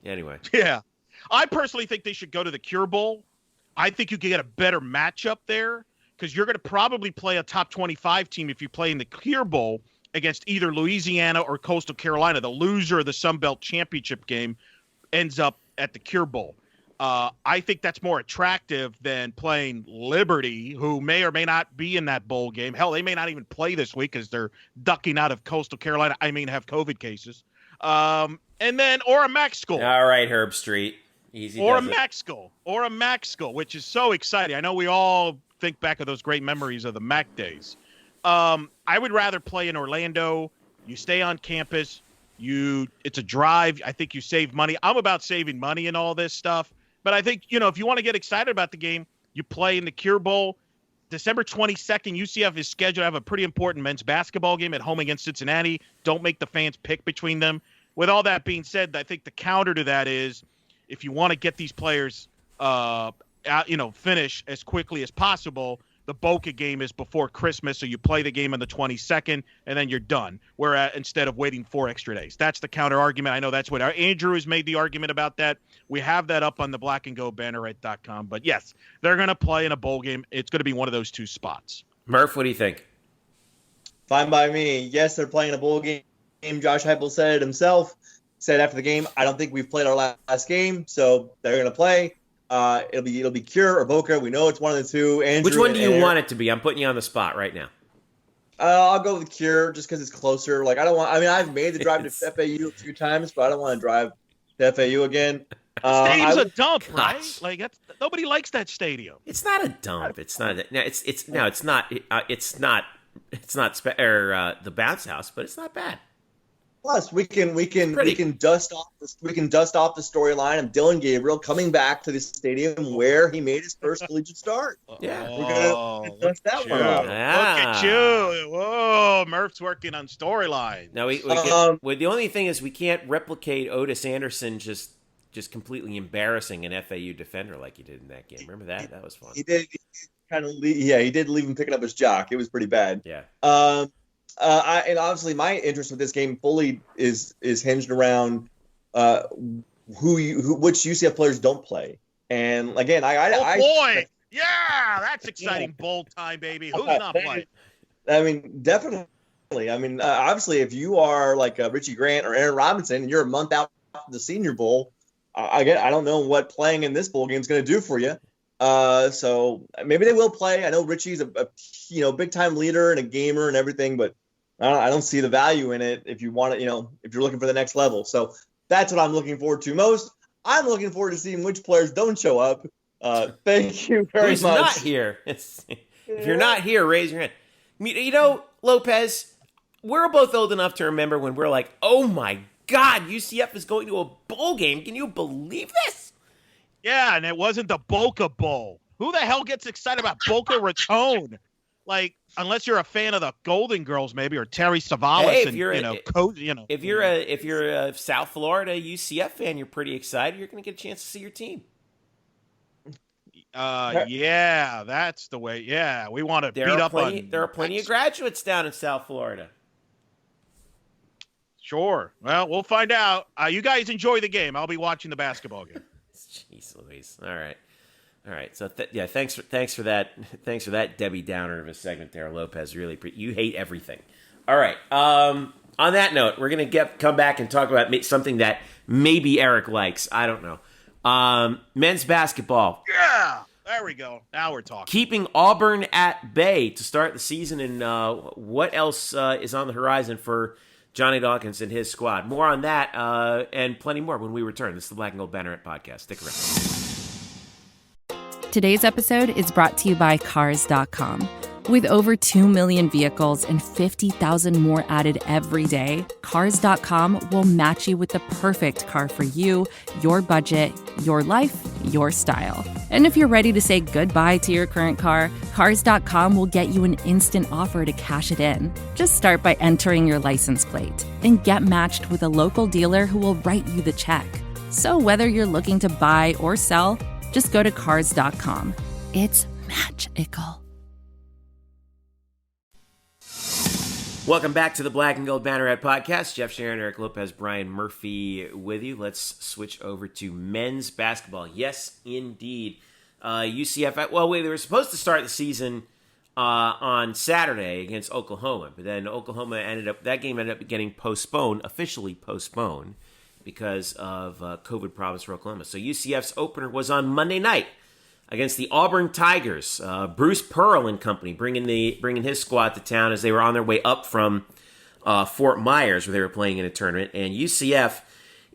Speaker 2: Anyway.
Speaker 4: Yeah, I personally think they should go to the Cure Bowl. I think you could get a better matchup there because you're going to probably play a top 25 team if you play in the Cure Bowl against either Louisiana or Coastal Carolina. The loser of the Sun Belt Championship game ends up at the Cure Bowl. I think that's more attractive than playing Liberty, who may or may not be in that bowl game. Hell, they may not even play this week because they're ducking out of Coastal Carolina. Have COVID cases. Or a MAC school.
Speaker 2: All right, Herb Street. Easy.
Speaker 4: Or a MAC school, which is so exciting. I know we all think back of those great memories of the MAC days. I would rather play in Orlando. You stay on campus. It's a drive. I think you save money. I'm about saving money and all this stuff. But I think, if you want to get excited about the game, you play in the Cure Bowl. December 22nd, UCF is scheduled to have a pretty important men's basketball game at home against Cincinnati. Don't make the fans pick between them. With all that being said, I think the counter to that is if you want to get these players finish as quickly as possible, the Boca game is before Christmas, so you play the game on the 22nd, and then you're done. Whereas instead of waiting 4 extra days, that's the counter argument. I know that's what Andrew has made the argument about that. We have that up on the blackandgoldbanneret.com. But yes, they're going to play in a bowl game. It's going to be one of those two spots.
Speaker 2: Murph, what do you think?
Speaker 5: Fine by me. Yes, they're playing a bowl game. Josh Heupel said it himself. Said after the game, I don't think we've played our last game, so they're going to play. It'll be Cure or Boca. We know it's one of the two. Andrew,
Speaker 2: which one do you want it to be? I'm putting you on the spot right now.
Speaker 5: I'll go with Cure just because it's closer. Like I've made the drive to FAU a few times, but I don't want to drive to FAU again.
Speaker 4: Stadium's a dump, right? Like nobody likes that stadium.
Speaker 2: It's not a dump. It's not. It's not. It's not the bounce house, but it's not bad.
Speaker 5: Plus, we can dust off the storyline of Dylan Gabriel coming back to the stadium where he made his first collegiate start.
Speaker 2: Yeah,
Speaker 5: we're gonna dust that one off.
Speaker 4: Look at you! Whoa, Murph's working on storyline.
Speaker 2: No, the only thing is we can't replicate Otis Anderson just just completely embarrassing an FAU defender like you did in that game. Remember that? That was fun.
Speaker 5: He did kind of he did leave him picking up his jock. It was pretty bad.
Speaker 2: Yeah.
Speaker 5: And obviously my interest with this game fully is hinged around which UCF players don't play. And again,
Speaker 4: boy, yeah, that's exciting. Bowl time, baby. Who's not playing?
Speaker 5: I mean, definitely. I mean, obviously, if you are like Richie Grant or Aaron Robinson, and you're a month out from the Senior Bowl, I don't know what playing in this bowl game is going to do for you. So maybe they will play. I know Richie's a big time leader and a gamer and everything, but I don't see the value in it if you want to, if you're looking for the next level. So that's what I'm looking forward to most. I'm looking forward to seeing which players don't show up. Thank you very
Speaker 2: Who's
Speaker 5: much.
Speaker 2: not here? If you're not here, raise your hand. Lopez, we're both old enough to remember when we're like, oh my God, UCF is going to a bowl game. Can you believe this?
Speaker 4: Yeah, and it wasn't the Boca Bowl. Who the hell gets excited about Boca Raton? Like, unless you're a fan of the Golden Girls, maybe, or Terry Savalas,
Speaker 2: Hey,
Speaker 4: if
Speaker 2: you're a South Florida UCF fan, you're pretty excited. You're going to get a chance to see your team.
Speaker 4: Yeah, that's the way. Yeah, we want to beat up on.
Speaker 2: There are plenty of graduates down in South Florida.
Speaker 4: Sure. Well, we'll find out. You guys enjoy the game. I'll be watching the basketball game.
Speaker 2: Jeez Louise. All right. So thanks for that. Thanks for that Debbie Downer of a segment there, Lopez. Really, you hate everything. All right. On that note, we're gonna come back and talk about something that maybe Eric likes. I don't know. Men's basketball.
Speaker 4: Yeah. There we go. Now we're talking.
Speaker 2: Keeping Auburn at bay to start the season, and what else is on the horizon for Johnny Dawkins and his squad. More on that and plenty more when we return. This is the Black Gold Banneret Podcast. Stick around.
Speaker 7: Today's episode is brought to you by Cars.com. With over 2 million vehicles and 50,000 more added every day, Cars.com will match you with the perfect car for you, your budget, your life, your style. And if you're ready to say goodbye to your current car, Cars.com will get you an instant offer to cash it in. Just start by entering your license plate and get matched with a local dealer who will write you the check. So whether you're looking to buy or sell, just go to Cars.com. It's magical.
Speaker 2: Welcome back to the Black and Gold Banneret Podcast. Jeff Sharon, Eric Lopez, Brian Murphy with you. Let's switch over to men's basketball. Yes, indeed. UCF, they were supposed to start the season on Saturday against Oklahoma, but then that game ended up getting officially postponed, because of COVID problems for Oklahoma. So UCF's opener was on Monday night against the Auburn Tigers. Bruce Pearl and company bringing his squad to town as they were on their way up from Fort Myers, where they were playing in a tournament. And UCF,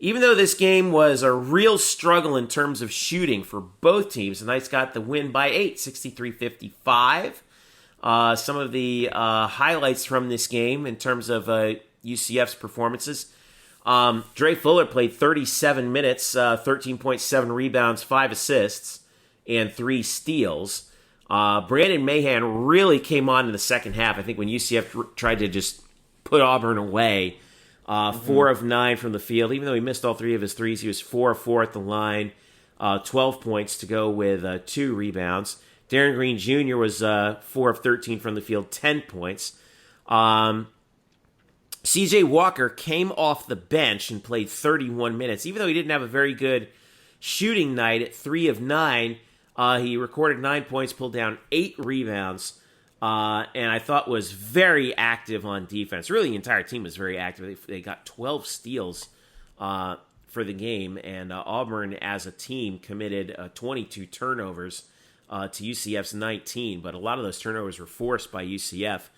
Speaker 2: even though this game was a real struggle in terms of shooting for both teams, the Knights got the win by 8, 63-55. Some of the highlights from this game in terms of UCF's performances. Dre Fuller played 37 minutes, 13.7 rebounds, 5 assists, and 3 steals. Brandon Mahan really came on in the second half. I think when UCF tried to just put Auburn away, 4 of 9 from the field. Even though he missed all 3 of his threes, he was 4 of 4 at the line, 12 points to go with 2 rebounds. Darren Green Jr. was 4 of 13 from the field, 10 points. C.J. Walker came off the bench and played 31 minutes. Even though he didn't have a very good shooting night at 3 of 9, he recorded 9 points, pulled down 8 rebounds, and I thought was very active on defense. Really, the entire team was very active. They got 12 steals for the game, and Auburn as a team committed 22 turnovers to UCF's 19, but a lot of those turnovers were forced by UCF.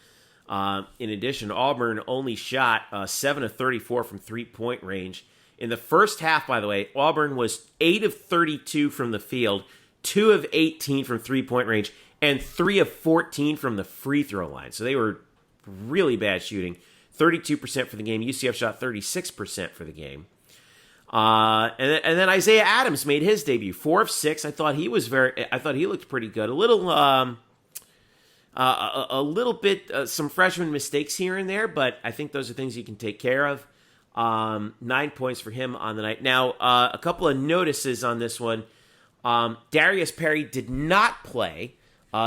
Speaker 2: In addition, Auburn only shot 7 of 34 from three-point range. In the first half, by the way, Auburn was 8 of 32 from the field, 2 of 18 from three-point range, and 3 of 14 from the free throw line. So they were really bad shooting. 32% for the game. UCF shot 36% for the game. And then Isaiah Adams made his debut, 4 of 6. I thought he looked pretty good. A little bit some freshman mistakes here and there, but I think those are things you can take care of. 9 points for him on the night. Now, a couple of notices on this one. Darius Perry did not play.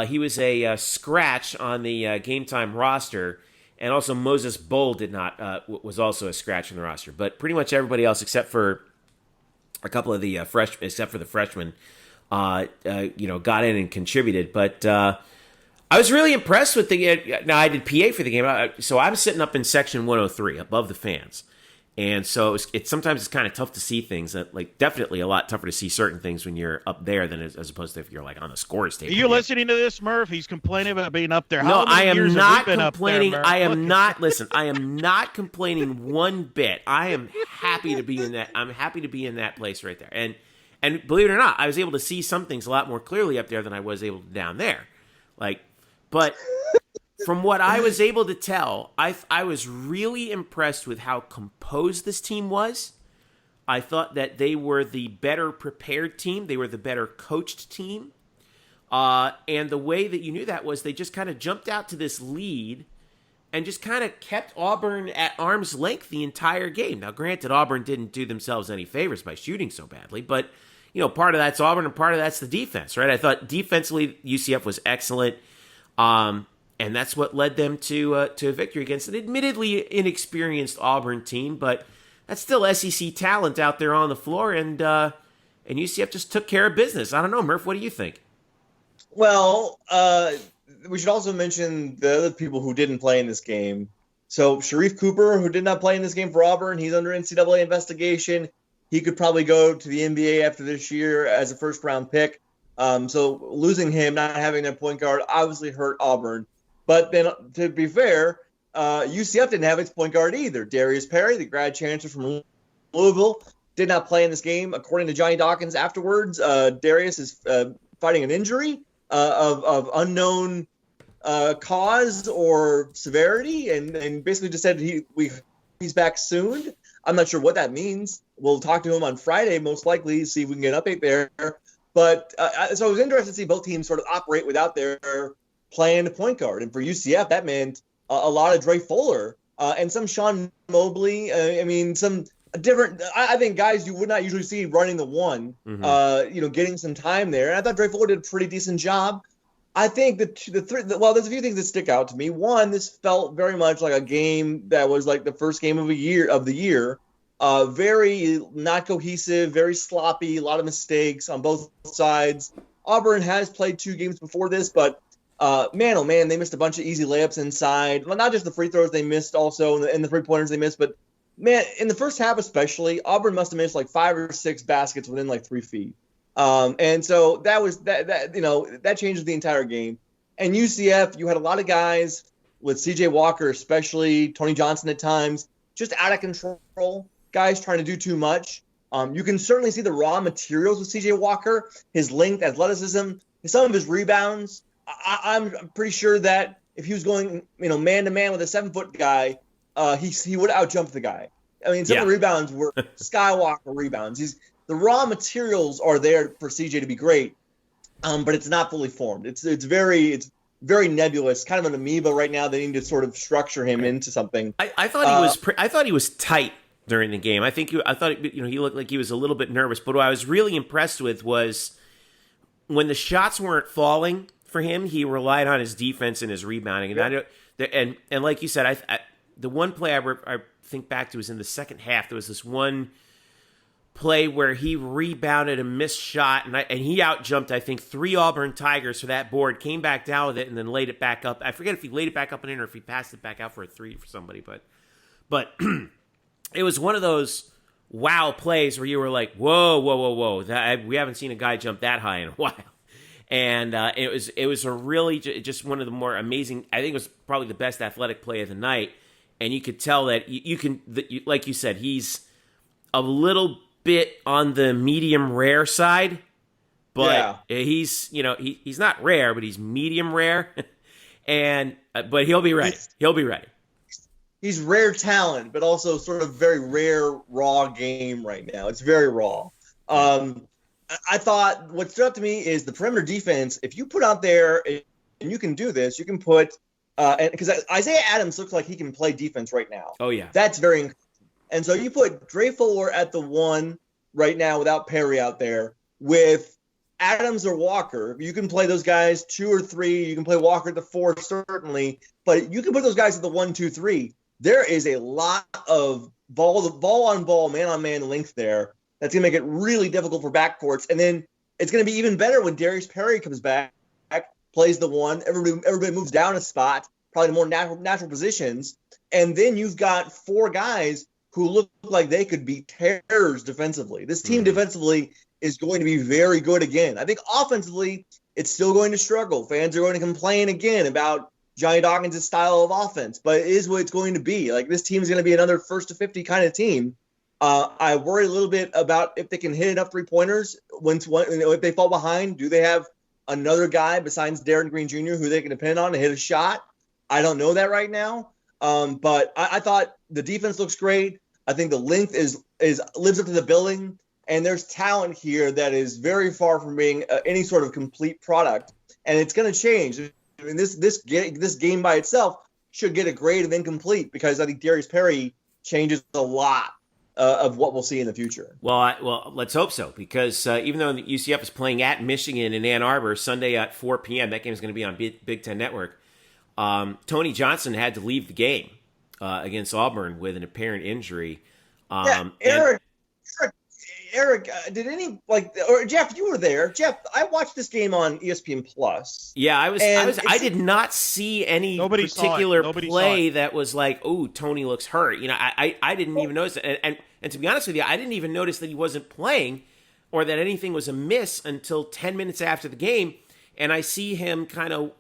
Speaker 2: He was a scratch on the game time roster, and also Moses Bull did not was also a scratch on the roster. But pretty much everybody else, except for a couple of the freshmen, except for the freshmen, got in and contributed. But I was really impressed with the. Now I did PA for the game, so I'm sitting up in section 103 above the fans. And so it's sometimes it's kind of tough to see things. That, like, definitely a lot tougher to see certain things when you're up there than as opposed to if you're like on the scores table.
Speaker 4: Are you listening to this, Murph? He's complaining about being up there.
Speaker 2: No, I am not
Speaker 4: complaining.
Speaker 2: I am not. Listen, I am not complaining one bit. I am happy to be in that. I'm happy to be in that place right there. And believe it or not, I was able to see some things a lot more clearly up there than I was able to down there. But from what I was able to tell, I was really impressed with how composed this team was. I thought that they were the better prepared team. They were the better coached team. And the way that you knew that was they just kind of jumped out to this lead and just kind of kept Auburn at arm's length the entire game. Now, granted, Auburn didn't do themselves any favors by shooting so badly, but part of that's Auburn and part of that's the defense, right? I thought defensively UCF was excellent. And that's what led them to a victory against an admittedly inexperienced Auburn team, but that's still SEC talent out there on the floor, and UCF just took care of business. I don't know, Murph, what do you think?
Speaker 5: Well, we should also mention the other people who didn't play in this game. So Sharif Cooper, who did not play in this game for Auburn, he's under NCAA investigation. He could probably go to the NBA after this year as a first-round pick. So losing him, not having their point guard, obviously hurt Auburn. But then, to be fair, UCF didn't have its point guard either. Darius Perry, the grad chancellor from Louisville, did not play in this game. According to Johnny Dawkins afterwards, Darius is fighting an injury of unknown cause or severity, and basically just said he's back soon. I'm not sure what that means. We'll talk to him on Friday, most likely, see if we can get an update there. But so it was interesting to see both teams sort of operate without their playing the point guard. And for UCF, that meant a lot of Dre Fuller and some Sean Mobley. Some different, I think, guys you would not usually see running the one, getting some time there. And I thought Dre Fuller did a pretty decent job. I think there's a few things that stick out to me. One, this felt very much like a game that was like the first game of the year. Very not cohesive, very sloppy, a lot of mistakes on both sides. Auburn has played 2 games before this, but man, oh man, they missed a bunch of easy layups inside. Well, not just the free throws they missed also and the 3-pointers they missed, but man, in the first half especially, Auburn must have missed like 5 or 6 baskets within like 3 feet. And so that changes the entire game. And UCF, you had a lot of guys with CJ Walker, especially Tony Johnson at times, just out of control. Guys trying to do too much. You can certainly see the raw materials with CJ Walker, his length, athleticism, some of his rebounds. I'm pretty sure that if he was going, man-to-man with a 7-foot guy, he would outjump the guy. I mean, some of the rebounds were Skywalker rebounds. The raw materials are there for CJ to be great, but it's not fully formed. It's very nebulous, kind of an amoeba right now. They need to sort of structure him into something.
Speaker 2: I thought he was tight during the game. I thought he looked like he was a little bit nervous. But what I was really impressed with was when the shots weren't falling for him, he relied on his defense and his rebounding. And and like you said, the one play I think back to was in the second half. There was this one play where he rebounded a missed shot, and he outjumped, I think, 3 Auburn Tigers for that board, came back down with it, and then laid it back up. I forget if he laid it back up and in or if he passed it back out for a 3 for somebody, but it was one of those wow plays where you were like, whoa, we haven't seen a guy jump that high in a while. And it was a really just one of the more amazing, I think it was probably the best athletic play of the night. And you could tell that like you said, he's a little bit on the medium rare side, but he's not rare, but he's medium rare. But he'll be ready. He'll be ready.
Speaker 5: He's rare talent, but also sort of very rare raw game right now. It's very raw. I thought what stood out to me is the perimeter defense. If you put out there, and you can do this, you can put because Isaiah Adams looks like he can play defense right now.
Speaker 2: Oh yeah,
Speaker 5: that's very encouraging. And so you put Dre Fuller at the 1 right now without Perry out there with Adams or Walker. You can play those guys 2 or 3. You can play Walker at the 4, certainly. But you can put those guys at the 1, 2, 3. There is a lot of ball-on-ball, man-on-man length there. That's going to make it really difficult for backcourts. And then it's going to be even better when Darius Perry comes back, plays the 1. Everybody moves down a spot, probably more natural positions. And then you've got 4 guys who look like they could be terrors defensively. This team defensively is going to be very good again. I think offensively, it's still going to struggle. Fans are going to complain again about Johnny Dawkins' style of offense, but it is what it's going to be. Like, this team is going to be another first to 50 kind of team. I worry a little bit about if they can hit enough 3-pointers. If they fall behind, do they have another guy besides Darren Green Jr. who they can depend on to hit a shot? I don't know that right now. But I thought the defense looks great. I think the length lives up to the billing, and there's talent here that is very far from being any sort of complete product, and it's going to change. I mean, this game by itself should get a grade of incomplete because I think Darius Perry changes a lot of what we'll see in the future.
Speaker 2: Well, let's hope so, because even though the UCF is playing at Michigan in Ann Arbor Sunday at 4 p.m., that game is going to be on Big Ten Network. Tony Johnson had to leave the game against Auburn with an apparent injury.
Speaker 5: Eric, did any or Jeff? You were there, Jeff. I watched this game on ESPN Plus.
Speaker 2: Yeah, I did not see any particular play that was like, oh, Tony looks hurt. You know, I didn't even notice it. And to be honest with you, I didn't even notice that he wasn't playing or that anything was amiss until 10 minutes after the game. And I see him kind of,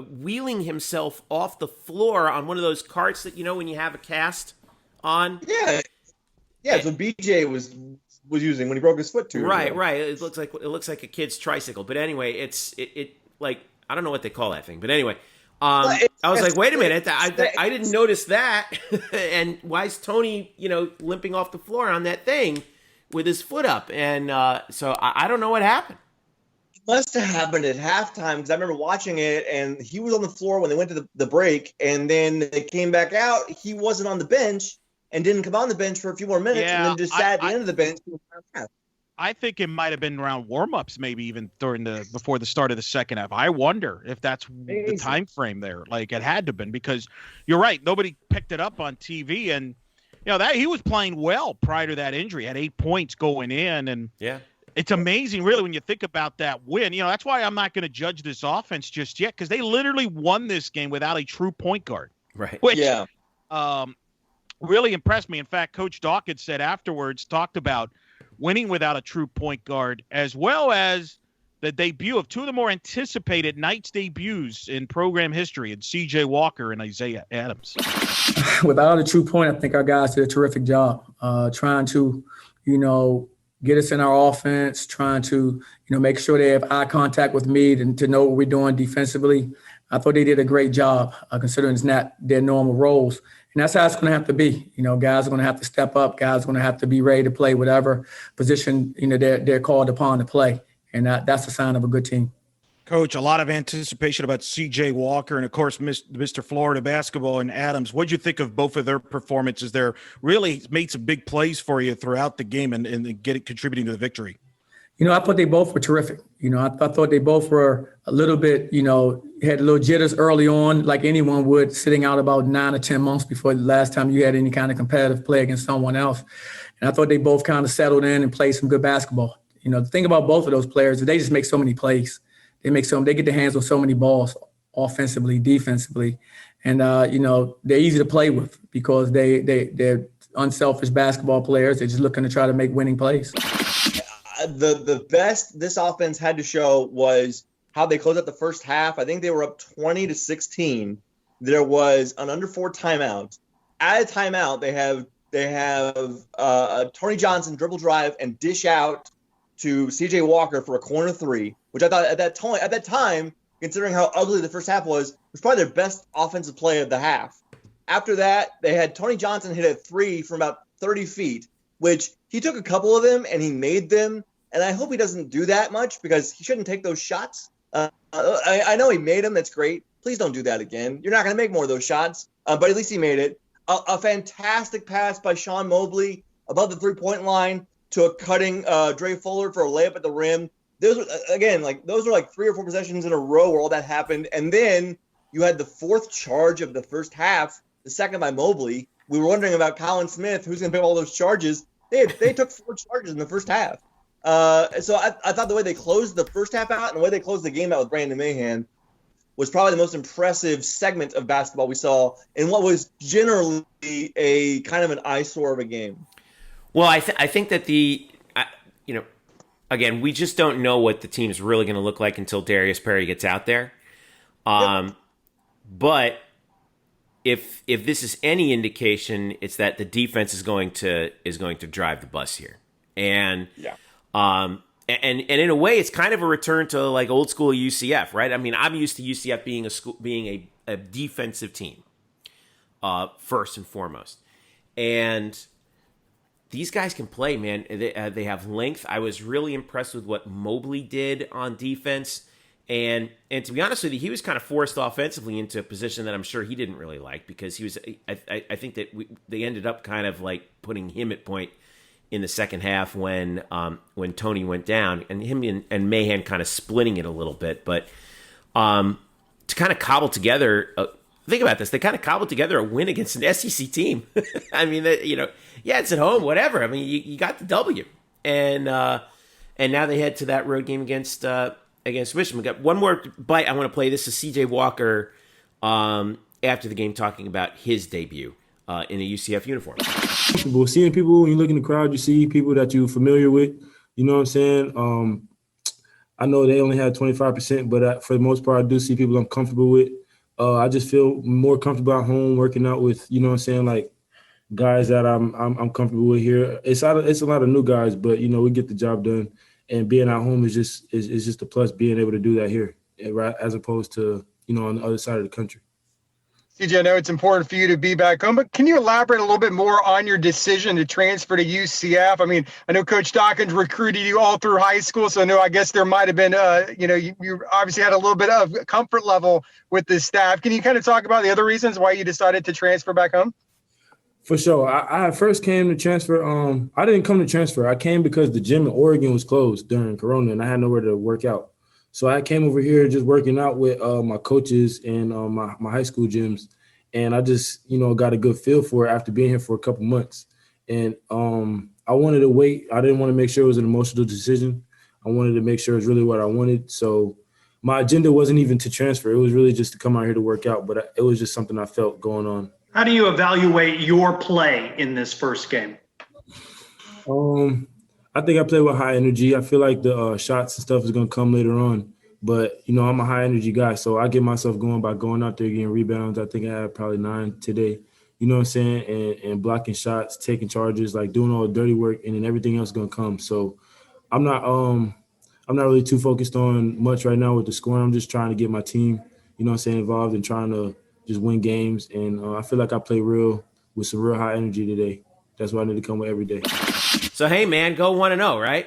Speaker 2: wheeling himself off the floor on one of those carts that, when you have a cast on.
Speaker 5: Yeah. Yeah, it's what BJ was using when he broke his foot too.
Speaker 2: Right. It looks like a kid's tricycle. But anyway, it's like, I don't know what they call that thing. But anyway, I was like, wait a minute, I didn't notice that. And why is Tony, limping off the floor on that thing with his foot up? And so I don't know what happened.
Speaker 5: Must have happened at halftime because I remember watching it, and he was on the floor when they went to the break, and then they came back out. He wasn't on the bench and didn't come on the bench for a few more minutes, and then just sat at the end of the bench.
Speaker 4: I think it might have been around warm-ups, maybe even before the start of the second half. I wonder if that's the time frame there. Like, it had to have been, because you're right. Nobody picked it up on TV, and that he was playing well prior to that injury. Had 8 points going in, and it's amazing, really, when you think about that win. That's why I'm not going to judge this offense just yet, because they literally won this game without a true point guard.
Speaker 2: Right.
Speaker 4: Which really impressed me. In fact, Coach Dawkins said afterwards, talked about winning without a true point guard, as well as the debut of two of the more anticipated Knights debuts in program history, in C.J. Walker and Isaiah Adams.
Speaker 6: Without a true point, I think our guys did a terrific job trying to, get us in our offense, trying to, make sure they have eye contact with me to know what we're doing defensively. I thought they did a great job considering it's not their normal roles. And that's how it's going to have to be. Guys are going to have to step up. Guys are going to have to be ready to play whatever position, they're called upon to play. And that's a sign of a good team.
Speaker 4: Coach, a lot of anticipation about C.J. Walker and, of course, Mr. Florida basketball and Adams. What did you think of both of their performances? They're really made some big plays for you throughout the game and contributing to the victory.
Speaker 6: I thought they both were terrific. I thought they both were a little bit, had a little jitters early on, like anyone would, sitting out about 9 or 10 months before the last time you had any kind of competitive play against someone else. And I thought they both kind of settled in and played some good basketball. The thing about both of those players is they just make so many plays. They get their hands on so many balls, offensively, defensively. And, they're easy to play with because they're unselfish basketball players. They're just looking to try to make winning plays.
Speaker 5: The best this offense had to show was how they closed out the first half. I think they were up 20-16. There was an under 4 timeout. At a timeout, they have Tony Johnson dribble drive and dish out to C.J. Walker for a corner 3, which I thought at that time, considering how ugly the first half was probably their best offensive play of the half. After that, they had Tony Johnson hit a 3 from about 30 feet, which he took a couple of them and he made them. And I hope he doesn't do that much because he shouldn't take those shots. I know he made them. That's great. Please don't do that again. You're not going to make more of those shots, but at least he made it. a fantastic pass by Sean Mobley above the 3-point line to a cutting Dre Fuller for a layup at the rim. Those were like 3 or 4 possessions in a row where all that happened. And then you had the 4th charge of the first half, the second by Mobley. We were wondering about Colin Smith, who's going to pick all those charges. They took 4 charges in the first half. So I thought the way they closed the first half out and the way they closed the game out with Brandon Mahan was probably the most impressive segment of basketball we saw in what was generally a kind of an eyesore of a game.
Speaker 2: Well, I think that again, we just don't know what the team's really going to look like until Darius Perry gets out there. But if this is any indication, it's that the defense is going to drive the bus here, and and in a way, it's kind of a return to like old school UCF, right? I mean, I'm used to UCF being a defensive team, first and foremost, and these guys can play, man. They have length. I was really impressed with what Mobley did on defense. And to be honest with you, he was kind of forced offensively into a position that I'm sure he didn't really like, because he was. I think that they ended up kind of like putting him at point in the second half when Tony went down, and him and Mahan kind of splitting it a little bit. But to kind of cobble together, think about this. They kind of cobbled together a win against an SEC team. I mean, it's at home, whatever. I mean, you got the W, and now they head to that road game against Michigan. We got one more bite. I want to play. This is CJ Walker after the game talking about his debut in a UCF uniform.
Speaker 8: Seeing people, when you look in the crowd, you see people that you're familiar with. You know what I'm saying? I know they only had 25%, but for the most part, I do see people I'm comfortable with. I just feel more comfortable at home working out with, you know what I'm saying, like guys that I'm comfortable with here. It's a lot of new guys, but we get the job done. And being at home is just a plus, being able to do that here, right, as opposed to on the other side of the country.
Speaker 9: CJ, I know it's important for you to be back home, but can you elaborate a little bit more on your decision to transfer to UCF? I mean, I know Coach Dawkins recruited you all through high school, so I guess there might have been, you obviously had a little bit of comfort level with the staff. Can you kind of talk about the other reasons why you decided to transfer back home?
Speaker 8: For sure. I first came to transfer. I didn't come to transfer. I came because the gym in Oregon was closed during Corona, and I had nowhere to work out. So I came over here just working out with my coaches and my high school gyms. And I just, got a good feel for it after being here for a couple months. And I wanted to wait. I didn't want to make sure it was an emotional decision. I wanted to make sure it was really what I wanted. So my agenda wasn't even to transfer. It was really just to come out here to work out. But it was just something I felt going on.
Speaker 10: How do you evaluate your play in this first game?
Speaker 8: I think I play with high energy. I feel like the shots and stuff is going to come later on. But, I'm a high energy guy, so I get myself going by going out there getting rebounds. I think I had probably 9 today, you know what I'm saying, and blocking shots, taking charges, like doing all the dirty work, and then everything else is going to come. So I'm not really too focused on much right now with the scoring. I'm just trying to get my team, involved and trying to just win games. And I feel like I play with some real high energy today. That's what I need to come with every day.
Speaker 2: So, hey, man, go 1-0, right?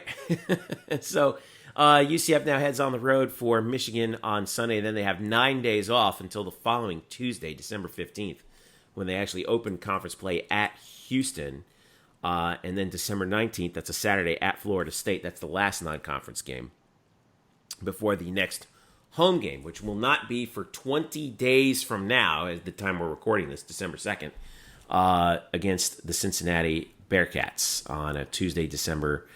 Speaker 2: So UCF now heads on the road for Michigan on Sunday. Then they have 9 days off until the following Tuesday, December 15th, when they actually open conference play at Houston. And then December 19th, that's a Saturday, at Florida State. That's the last non-conference game before the next home game, which will not be for 20 days from now, at the time we're recording this, December 2nd, against the Cincinnati Bearcats on a Tuesday, December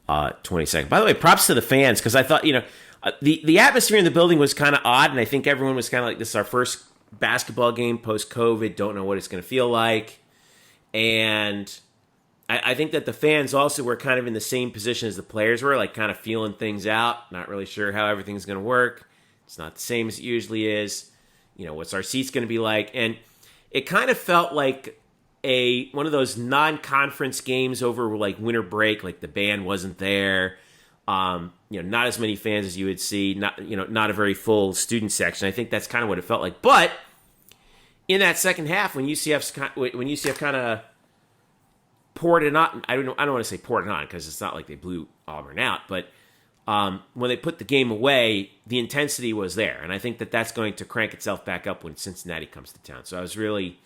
Speaker 2: 22nd. By the way, props to the fans, because I thought, the atmosphere in the building was kind of odd, and I think everyone was kind of like, this is our first basketball game post-COVID, don't know what it's going to feel like. And I think that the fans also were kind of in the same position as the players were, like kind of feeling things out, not really sure how everything's going to work. It's not the same as it usually is. What's our seats going to be like? And it kind of felt like one of those non-conference games over like winter break, like the band wasn't there, not as many fans as you would see, not a very full student section. I think that's kind of what it felt like. But in that second half, when UCF kind of poured it on, I don't want to say poured it on because it's not like they blew Auburn out, but when they put the game away, the intensity was there, and I think that that's going to crank itself back up when Cincinnati comes to town. So I was really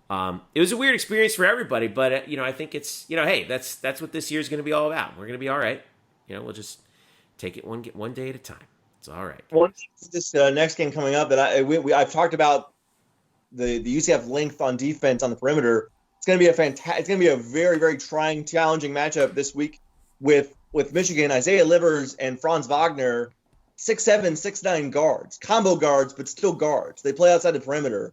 Speaker 2: It was a weird experience for everybody, but I think it's hey, that's what this year's going to be all about. We're going to be all right. We'll just take it one day at a time. It's all right.
Speaker 5: This next game coming up that I've talked about the UCF length on defense on the perimeter. It's going to be it's going to be a very, very trying, challenging matchup this week with Michigan. Isaiah Livers and Franz Wagner, 6'7", 6'9" guards, combo guards, but still guards. They play outside the perimeter.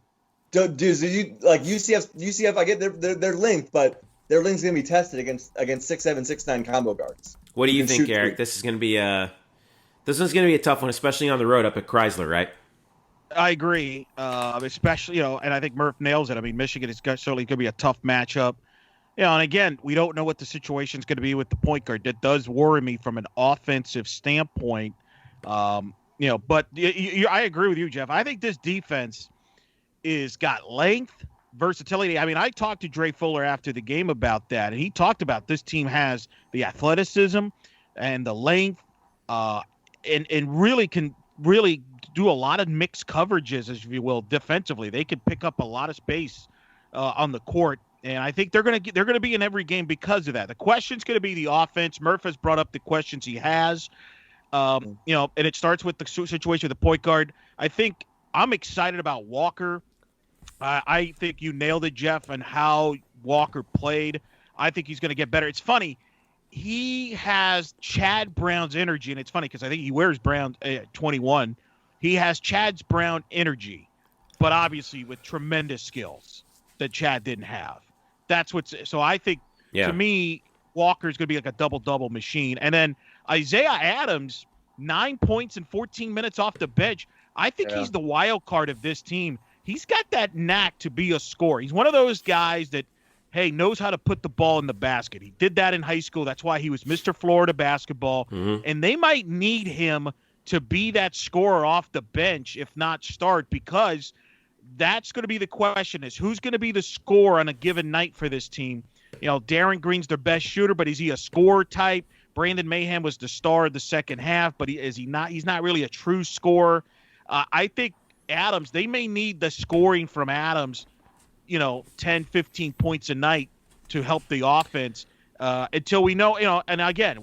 Speaker 5: UCF? I get their length, but their length's going to be tested against 6'7", 6'9" combo guards.
Speaker 2: What do you think, Eric? This is going to be this one's going to be a tough one, especially on the road up at Chrysler, right?
Speaker 4: I agree, especially, and I think Murph nails it. I mean, Michigan is certainly going to be a tough matchup. And again, we don't know what the situation is going to be with the point guard. That does worry me from an offensive standpoint. But I agree with you, Jeff. I think this defense is got length, versatility. I mean, I talked to Dre Fuller after the game about that, and he talked about this team has the athleticism and the length, and really can do a lot of mixed coverages, as you will, defensively. They can pick up a lot of space on the court, and I think they're going to be in every game because of that. The question's going to be the offense. Murph has brought up the questions he has, and it starts with the situation with the point guard. I think I'm excited about Walker. I think you nailed it, Jeff, and how Walker played. I think he's going to get better. It's funny. He has Chad Brown's energy, and it's funny because I think he wears Brown 21. He has Chad's Brown energy, but obviously with tremendous skills that Chad didn't have. So I think, to me, Walker's going to be like a double-double machine. And then Isaiah Adams, 9 points in 14 minutes off the bench. I think he's the wild card of this team. He's got that knack to be a scorer. He's one of those guys that, knows how to put the ball in the basket. He did that in high school. That's why he was Mr. Florida basketball. Mm-hmm. And they might need him to be that scorer off the bench, if not start, because that's going to be the question is who's going to be the scorer on a given night for this team. Darren Green's their best shooter, but is he a scorer type? Brandon Mayhem was the star of the second half, but is he not? He's not really a true scorer. I think Adams, they may need the scoring from Adams, 10, 15 points a night to help the offense until we know, and again,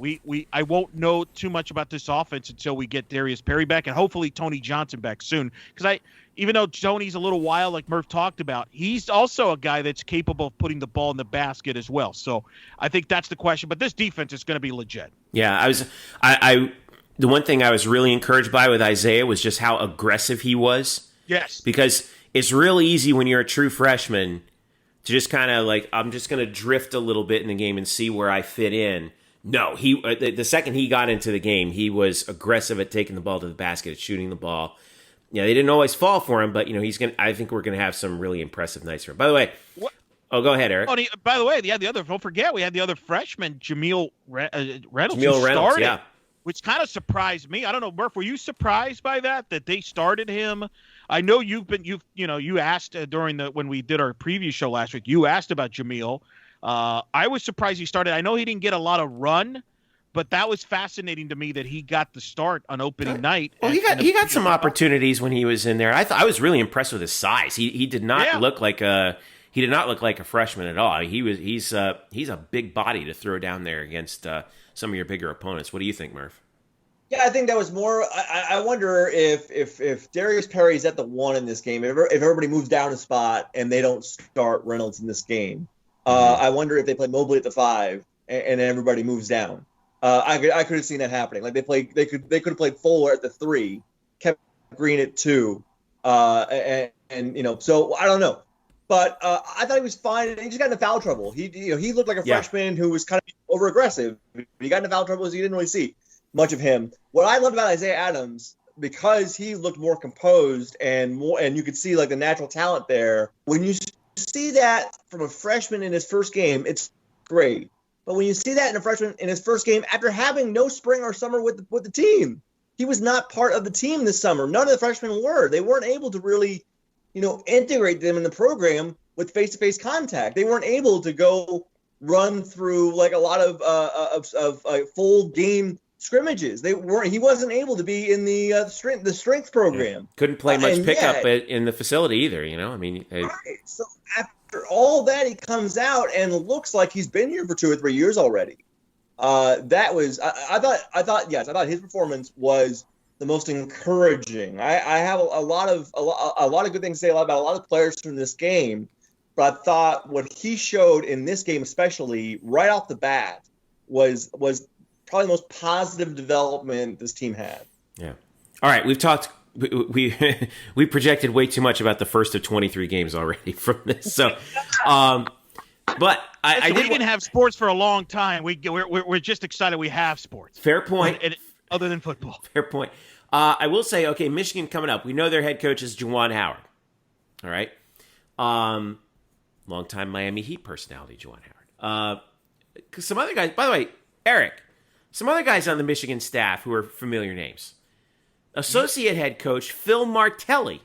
Speaker 4: I won't know too much about this offense until we get Darius Perry back and hopefully Tony Johnson back soon. Because even though Tony's a little wild, like Murph talked about, he's also a guy that's capable of putting the ball in the basket as well. So I think that's the question. But this defense is going to be legit.
Speaker 2: Yeah, the one thing I was really encouraged by with Isaiah was just how aggressive he was.
Speaker 4: Yes.
Speaker 2: Because it's real easy when you're a true freshman to just kind of I'm just going to drift a little bit in the game and see where I fit in. No, the second he got into the game, he was aggressive at taking the ball to the basket, at shooting the ball. They didn't always fall for him, but I think we're going to have some really impressive nights for him. By the way, go ahead, Eric.
Speaker 4: By the way, don't forget we had the other freshman, Jameel Reynolds.
Speaker 2: Jameel Reynolds, yeah.
Speaker 4: Which kind of surprised me. I don't know, Murph, were you surprised by that they started him? I know you asked when we did our preview show last week, you asked about Jameel. I was surprised he started. I know he didn't get a lot of run, but that was fascinating to me that he got the start on opening night.
Speaker 2: Well, he got some opportunities when he was in there. I was really impressed with his size. He did not look like a freshman at all. He's a big body to throw down there against some of your bigger opponents. What do you think, Murph?
Speaker 5: Yeah, I think that was more. I wonder if Darius Perry's at the 1 in this game, if everybody moves down a spot and they don't start Reynolds in this game, I wonder if they play Mobley at the 5 and everybody moves down. I could have seen that happening. Like they could have played Fuller at the 3, kept Green at 2, and so I don't know. But I thought he was fine. He just got into foul trouble. He looked like a freshman who was kind of over aggressive. He got into foul trouble, so you didn't really see much of him. What I loved about Isaiah Adams, because he looked more composed and you could see the natural talent there. When you see that from a freshman in his first game, it's great. But when you see that in a freshman in his first game after having no spring or summer with the team, he was not part of the team this summer. None of the freshmen were. They weren't able to really, integrate them in the program with face-to-face contact. They weren't able to go run through a lot of full game scrimmages. He wasn't able to be in the strength program.
Speaker 2: Couldn't play much pickup in the facility either. I mean,
Speaker 5: right. So after all that, he comes out and looks like he's been here for 2 or 3 years already. That was I thought his performance was the most encouraging. I have a lot of good things to say about a lot of players from this game, but I thought what he showed in this game, especially right off the bat, was probably the most positive development this team had.
Speaker 2: Yeah. All right, we've talked. We projected way too much about the first of 23 games already from this. So, but I
Speaker 4: didn't have sports for a long time. We're just excited we have sports.
Speaker 2: Fair point.
Speaker 4: Other than football.
Speaker 2: Fair point. I will say, okay, Michigan coming up. We know their head coach is Juwan Howard. All right. Longtime Miami Heat personality, Juwan Howard. Because some other guys, by the way, Eric, some other guys on the Michigan staff who are familiar names. Associate head coach Phil Martelli.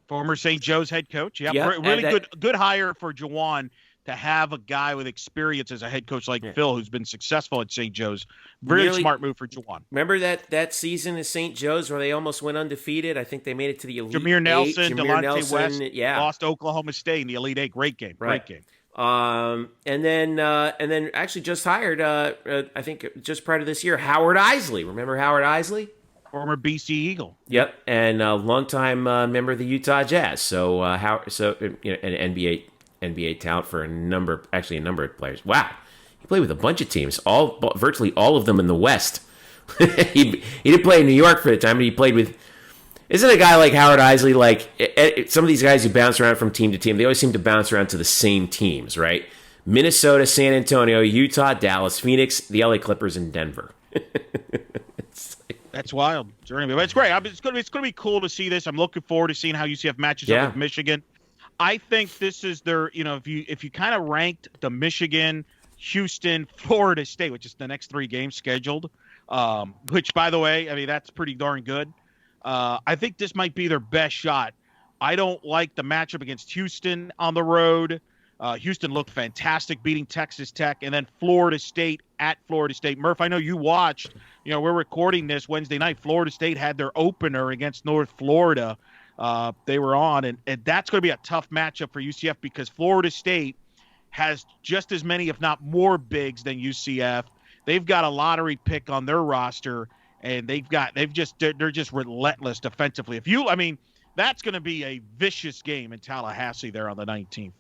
Speaker 4: Former St. Joe's head coach. Yeah, really good hire for Juwan to have a guy with experience as a head coach like Phil, who's been successful at St. Joe's. Really smart move for Juwan.
Speaker 2: Remember that season at St. Joe's where they almost went undefeated? I think they made it to the Elite
Speaker 4: Jameer Nelson,
Speaker 2: Eight.
Speaker 4: Delonte West, lost to Oklahoma State in the Elite Eight. Great game.
Speaker 2: Right.
Speaker 4: Great game.
Speaker 2: And then actually just hired, I think just prior to this year, Howard Isley. Remember Howard Isley?
Speaker 4: Former BC Eagle.
Speaker 2: Yep, and a longtime member of the Utah Jazz. So an NBA talent for a number of players. Wow, he played with a bunch of teams, virtually all of them in the West. he didn't play in New York for the time, but he played with. Isn't a guy like Howard Isley like some of these guys who bounce around from team to team? They always seem to bounce around to the same teams, right? Minnesota, San Antonio, Utah, Dallas, Phoenix, the LA Clippers, and Denver.
Speaker 4: That's wild. But it's great. It's going to be cool to see this. I'm looking forward to seeing how UCF matches up with Michigan. I think this is their, if you kind of ranked the Michigan, Houston, Florida State, which is the next 3 games scheduled, which, by the way, I mean, that's pretty darn good. I think this might be their best shot. I don't like the matchup against Houston on the road. Houston looked fantastic beating Texas Tech, and then Florida State at Florida State. Murph, I know you watched. We're recording this Wednesday night. Florida State had their opener against North Florida. They were on, and that's going to be a tough matchup for UCF because Florida State has just as many, if not more, bigs than UCF. They've got a lottery pick on their roster, and they're just relentless defensively. That's going to be a vicious game in Tallahassee there on the 19th.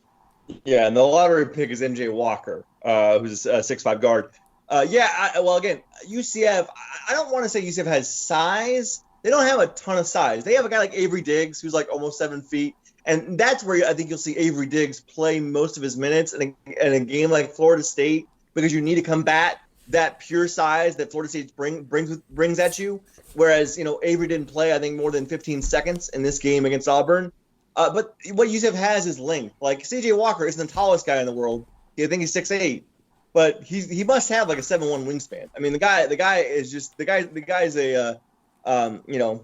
Speaker 5: Yeah, and the lottery pick is MJ Walker, who's a 6'5" guard. Again, UCF, I don't want to say UCF has size. They don't have a ton of size. They have a guy like Avery Diggs, who's like almost 7 feet. And that's where I think you'll see Avery Diggs play most of his minutes in a game like Florida State, because you need to combat that pure size that Florida State brings at you. Whereas, Avery didn't play, I think, more than 15 seconds in this game against Auburn. But what UCF has is length. Like, C.J. Walker isn't the tallest guy in the world. I think he's 6'8", but he must have like a 7'1" wingspan. I mean, the guy is just the guy's a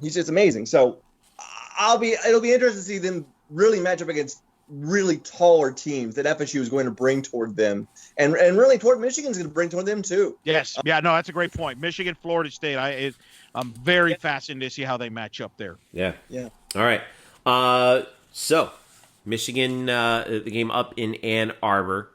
Speaker 5: he's just amazing. So it'll be interesting to see them really match up against really taller teams that FSU is going to bring toward them, and really toward Michigan's going to bring toward them too.
Speaker 4: Yes, that's a great point. Michigan, Florida State. I'm very fascinated to see how they match up there.
Speaker 2: Yeah. All right. So Michigan, the game up in Ann Arbor.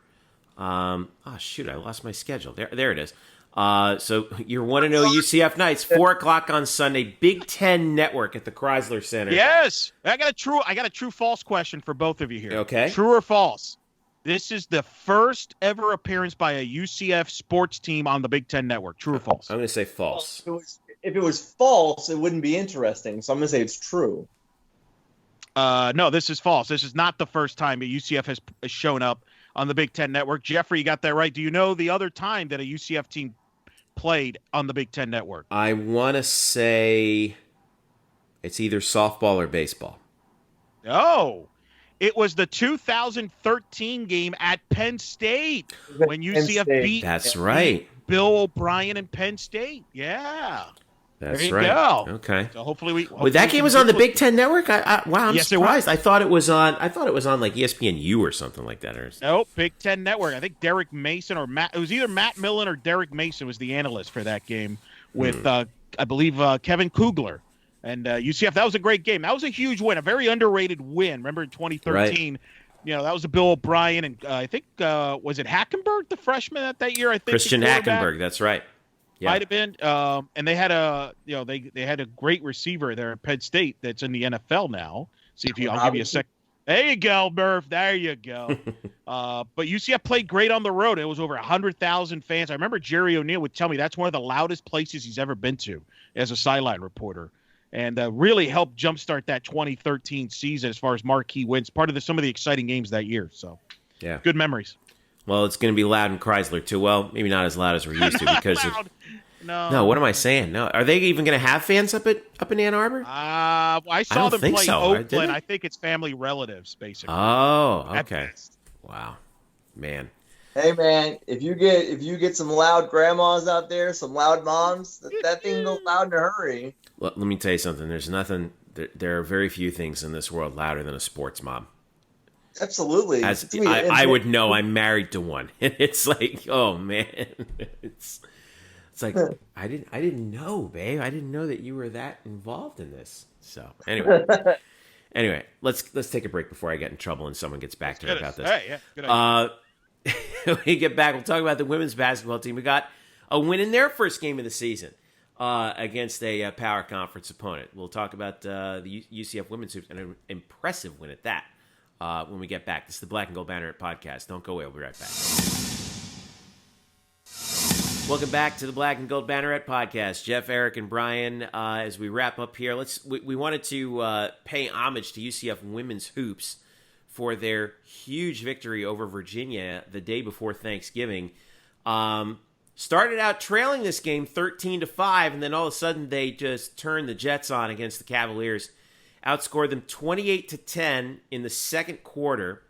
Speaker 2: I lost my schedule. There it is. So you're 1-0 UCF Knights, 4:00 on Sunday, Big Ten Network at the Chrysler Center.
Speaker 4: Yes, I got a true false question for both of you here.
Speaker 2: Okay,
Speaker 4: true or false? This is the first ever appearance by a UCF sports team on the Big Ten Network. True or false?
Speaker 2: I'm going to say false.
Speaker 5: If it was false, it wouldn't be interesting. So I'm going to say it's true.
Speaker 4: No, this is false. This is not the first time a UCF has shown up on the Big Ten Network. Jeffrey, you got that right. Do you know the other time that a UCF team played on the Big Ten Network?
Speaker 2: I want to say it's either softball or baseball.
Speaker 4: Oh, it was the 2013 game at Penn State when UCF beat.
Speaker 2: That's right.
Speaker 4: Bill O'Brien and Penn State. Yeah.
Speaker 2: That's right. Go. Okay.
Speaker 4: So hopefully
Speaker 2: that game was on the Big Ten Network. I'm
Speaker 4: yes,
Speaker 2: surprised. I thought it was on like ESPNU or something like that.
Speaker 4: Nope, Big Ten Network. I think Derek Mason or Matt. It was either Matt Millen or Derek Mason was the analyst for that game with, I believe, Kevin Kugler. And UCF, that was a great game. That was a huge win, a very underrated win. Remember in 2013, that was a Bill O'Brien and I think, was it Hackenberg, the freshman that year? I think
Speaker 2: Christian Hackenberg, that's right. Yeah.
Speaker 4: Might have been. And they had they had a great receiver there at Penn State that's in the NFL now. See if I'll give you a sec. There you go, Murph. There you go. But UCF played great on the road. It was over 100,000 fans. I remember Jerry O'Neal would tell me that's one of the loudest places he's ever been to as a sideline reporter. And really helped jumpstart that 2013 season as far as marquee wins. Part of some of the exciting games that year. So,
Speaker 2: yeah,
Speaker 4: good memories.
Speaker 2: Well, it's going to be loud in Chrysler too. Well, maybe not as loud as we're used to because no. What am I saying? No, are they even going to have fans up in Ann Arbor?
Speaker 4: I saw them play Oakland. I think it's family relatives, basically.
Speaker 2: Oh, okay. Wow, man.
Speaker 5: Hey man, if you get some loud grandmas out there, some loud moms, that thing goes loud in a hurry.
Speaker 2: Let me tell you something. There's nothing. There are very few things in this world louder than a sports mom.
Speaker 5: Absolutely.
Speaker 2: I would know. I'm married to one, and it's like, oh man, it's like I didn't know, babe. I didn't know that you were that involved in this. So anyway, let's take a break before I get in trouble and someone gets back to me about this.
Speaker 4: Hey, yeah, good idea.
Speaker 2: When we get back, we'll talk about the women's basketball team. We got a win in their first game of the season against a power conference opponent. We'll talk about the UCF women's hoops and an impressive win at that when we get back. This is the Black and Gold Banneret Podcast. Don't go away. We'll be right back. Welcome back to the Black and Gold Banneret Podcast. Jeff, Eric, and Brian, as we wrap up here, we wanted to pay homage to UCF women's hoops for their huge victory over Virginia the day before Thanksgiving. Started out trailing this game 13-5, and then all of a sudden they just turned the Jets on against the Cavaliers. Outscored them 28-10 in the second quarter,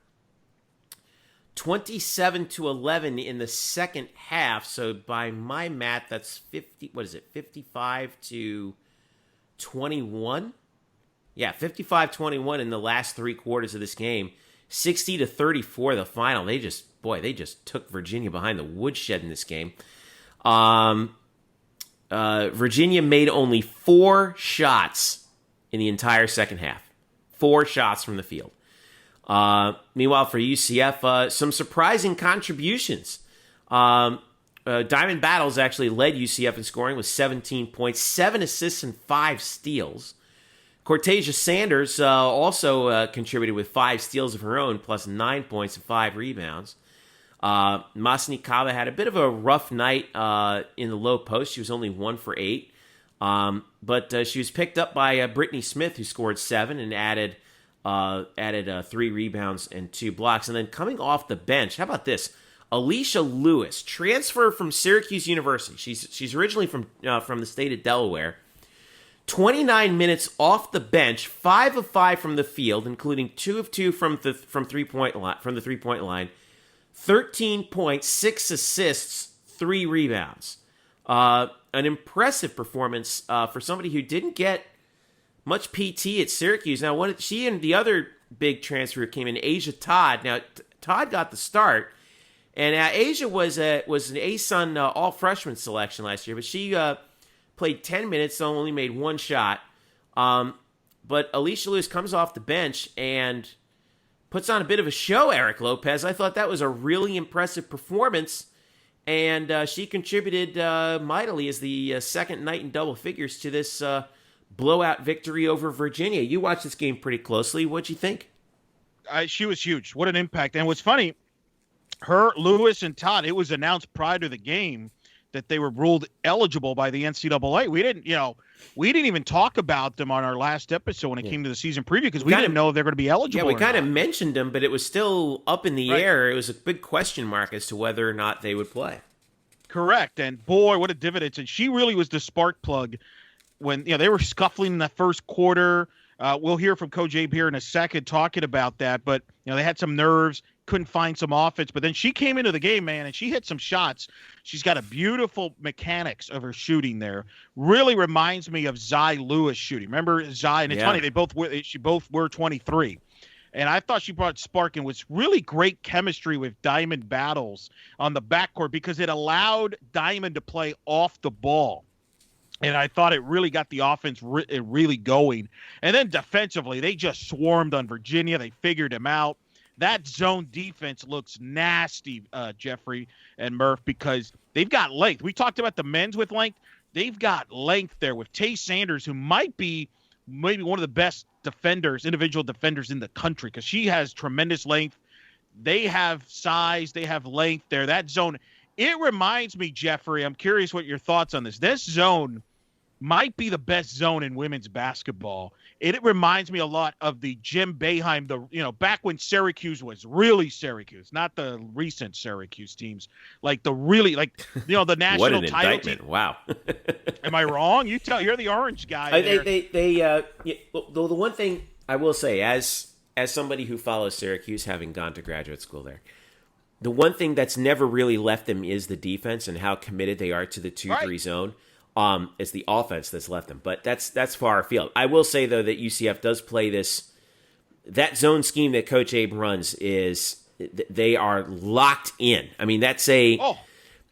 Speaker 2: 27-11 in the second half. So by my math, that's 55-21? Yeah, 55-21 in the last three quarters of this game. 60-34 the final. They just took Virginia behind the woodshed in this game. Virginia made only 4 shots in the entire second half. 4 shots from the field. Meanwhile, for UCF, some surprising contributions. Diamond Battles actually led UCF in scoring with 17 points, 7 assists, and 5 steals. Cortasia Sanders also contributed with 5 steals of her own, plus 9 points and 5 rebounds. Masni Kaba had a bit of a rough night in the low post. She was only 1 for 8. But she was picked up by Brittany Smith, who scored 7 and added 3 rebounds and 2 blocks. And then coming off the bench, how about this? Alicia Lewis, transfer from Syracuse University. She's originally from the state of Delaware. 29 minutes off the bench, 5 of 5 from the field, including 2 of 2 from the 3-point line. 13 points, 6 assists, 3 rebounds. An impressive performance for somebody who didn't get much PT at Syracuse. Now, she and the other big transfer came in, Asia Todd. Now, Todd got the start, and Asia was an ASUN all-freshman selection last year, but she played 10 minutes, so only made 1 shot. But Alicia Lewis comes off the bench and puts on a bit of a show, Eric Lopez. I thought that was a really impressive performance, and she contributed mightily as the second night in double figures to this blowout victory over Virginia. You watched this game pretty closely. What'd you think?
Speaker 4: She was huge. What an impact. And what's funny, Lewis and Todd, it was announced prior to the game that they were ruled eligible by the NCAA. We didn't even talk about them on our last episode when it came to the season preview because we didn't know if they're going to be eligible.
Speaker 2: Yeah, we kind of mentioned them, but it was still up in the air. It was a big question mark as to whether or not they would play.
Speaker 4: Correct. And boy, what a dividend. And she really was the spark plug when they were scuffling in the first quarter. We'll hear from Coach Abe here in a second talking about that. But they had some nerves, couldn't find some offense. But then she came into the game, man, and she hit some shots. She's got a beautiful mechanics of her shooting there. Really reminds me of Zai Lewis shooting. Remember Zai? And it's funny, they both were 23. And I thought she brought spark and was really great chemistry with Diamond Battles on the backcourt because it allowed Diamond to play off the ball. And I thought it really got the offense really going. And then defensively, they just swarmed on Virginia. They figured him out. That zone defense looks nasty, Jeffrey and Murph, because they've got length. We talked about the men's with length. They've got length there with Tay Sanders, who might be maybe one of the best individual defenders in the country, because she has tremendous length. They have size. They have length there. That zone, it reminds me, Jeffrey, I'm curious what your thoughts on this. This zone might be the best zone in women's basketball. It reminds me a lot of the Jim Boeheim, back when Syracuse was really Syracuse, not the recent Syracuse teams, like the national
Speaker 2: what an
Speaker 4: title
Speaker 2: indictment.
Speaker 4: team. Wow. Am I wrong? You're the orange guy.
Speaker 2: The one thing I will say, as somebody who follows Syracuse, having gone to graduate school there, the one thing that's never really left them is the defense and how committed they are to the 2-3 zone. It's the offense that's left them, but that's far afield. I will say though that UCF does play that zone scheme that Coach Abe runs they are locked in. I mean, and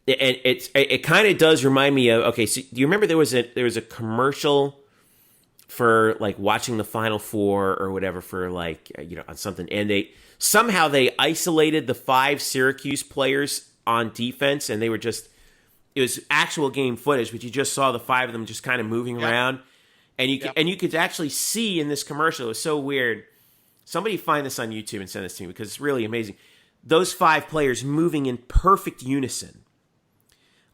Speaker 2: it kind of does remind me of, okay, so do you remember there was a commercial for like watching the Final Four or whatever for like, on something, and they isolated the 5 Syracuse players on defense, and they were it was actual game footage, but you just saw the 5 of them just kind of moving around, and you could actually see in this commercial. It was so weird. Somebody find this on YouTube and send this to me, because it's really amazing. Those 5 players moving in perfect unison,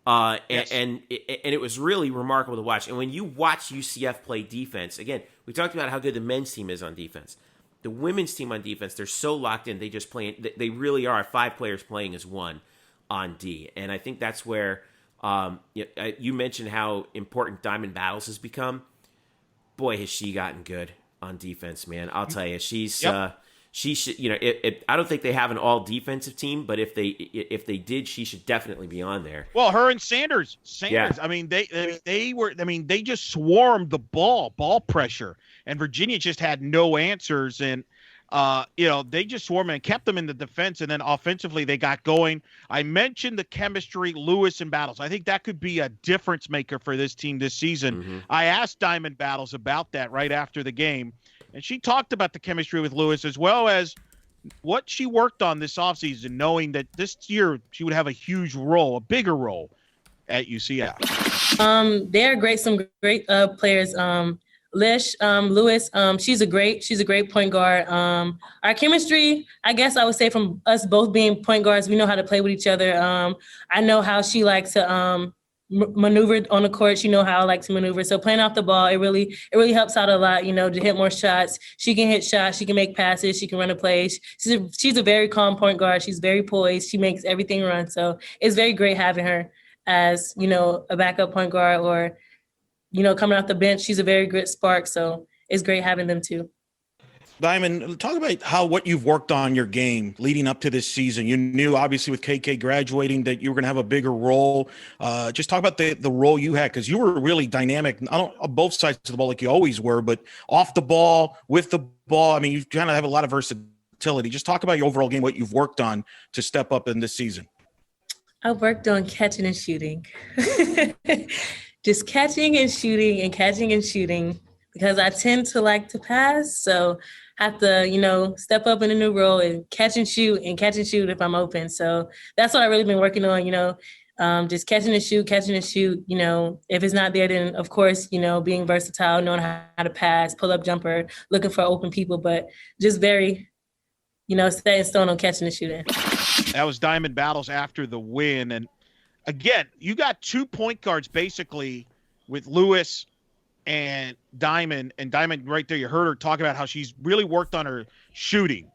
Speaker 2: and it was really remarkable to watch. And when you watch UCF play defense, again, we talked about how good the men's team is on defense. The women's team on defense, they're so locked in. They just play. They really are 5 players playing as one on D, and I think that's where. You mentioned how important Diamond Battles has become. Boy, has she gotten good on defense, man. I'll tell you, she's she should. I don't think they have an all defensive team, but if they did, she should definitely be on there.
Speaker 4: Well, her and Sanders. Yeah. I mean, they just swarmed the ball pressure, and Virginia just had no answers, and. They just swarmed and kept them in the defense, and then offensively they got going. I mentioned the chemistry, Lewis and Battles. I think that could be a difference maker for this team this season. Mm-hmm. I asked Diamond Battles about that right after the game, and she talked about the chemistry with Lewis as well as what she worked on this offseason, knowing that this year she would have a bigger role at UCF.
Speaker 11: They're some great players. Lish, Lewis, she's a great point guard. Our chemistry, I guess I would say from us both being point guards, we know how to play with each other. I know how she likes to maneuver on the court. She know how I like to maneuver. So playing off the ball, it really helps out a lot, to hit more shots. She can hit shots. She can make passes. She can run a play. She's a very calm point guard. She's very poised. She makes everything run. So it's very great having her as, a backup point guard or, coming off the bench. She's a very good spark, so it's great having them too.
Speaker 4: Diamond, talk about what you've worked on your game leading up to this season. You knew, obviously, with KK graduating that you were going to have a bigger role. Just talk about the role you had, because you were really dynamic, not on both sides of the ball like you always were, but off the ball, with the ball. I mean, you kind of have a lot of versatility. Just talk about your overall game, what you've worked on to step up in this season.
Speaker 11: I've worked on catching and shooting. Just catching and shooting, because I tend to like to pass. So I have to, step up in a new role and catch and shoot if I'm open. So that's what I've really been working on, just catching and shoot. If it's not there, then of course, being versatile, knowing how to pass, pull up jumper, looking for open people, but just very, staying stone on catching and shooting.
Speaker 4: That was Diamond Battles after the win. And again, you got 2 point guards basically with Lewis and Diamond right there. You heard her talk about how she's really worked on her shooting,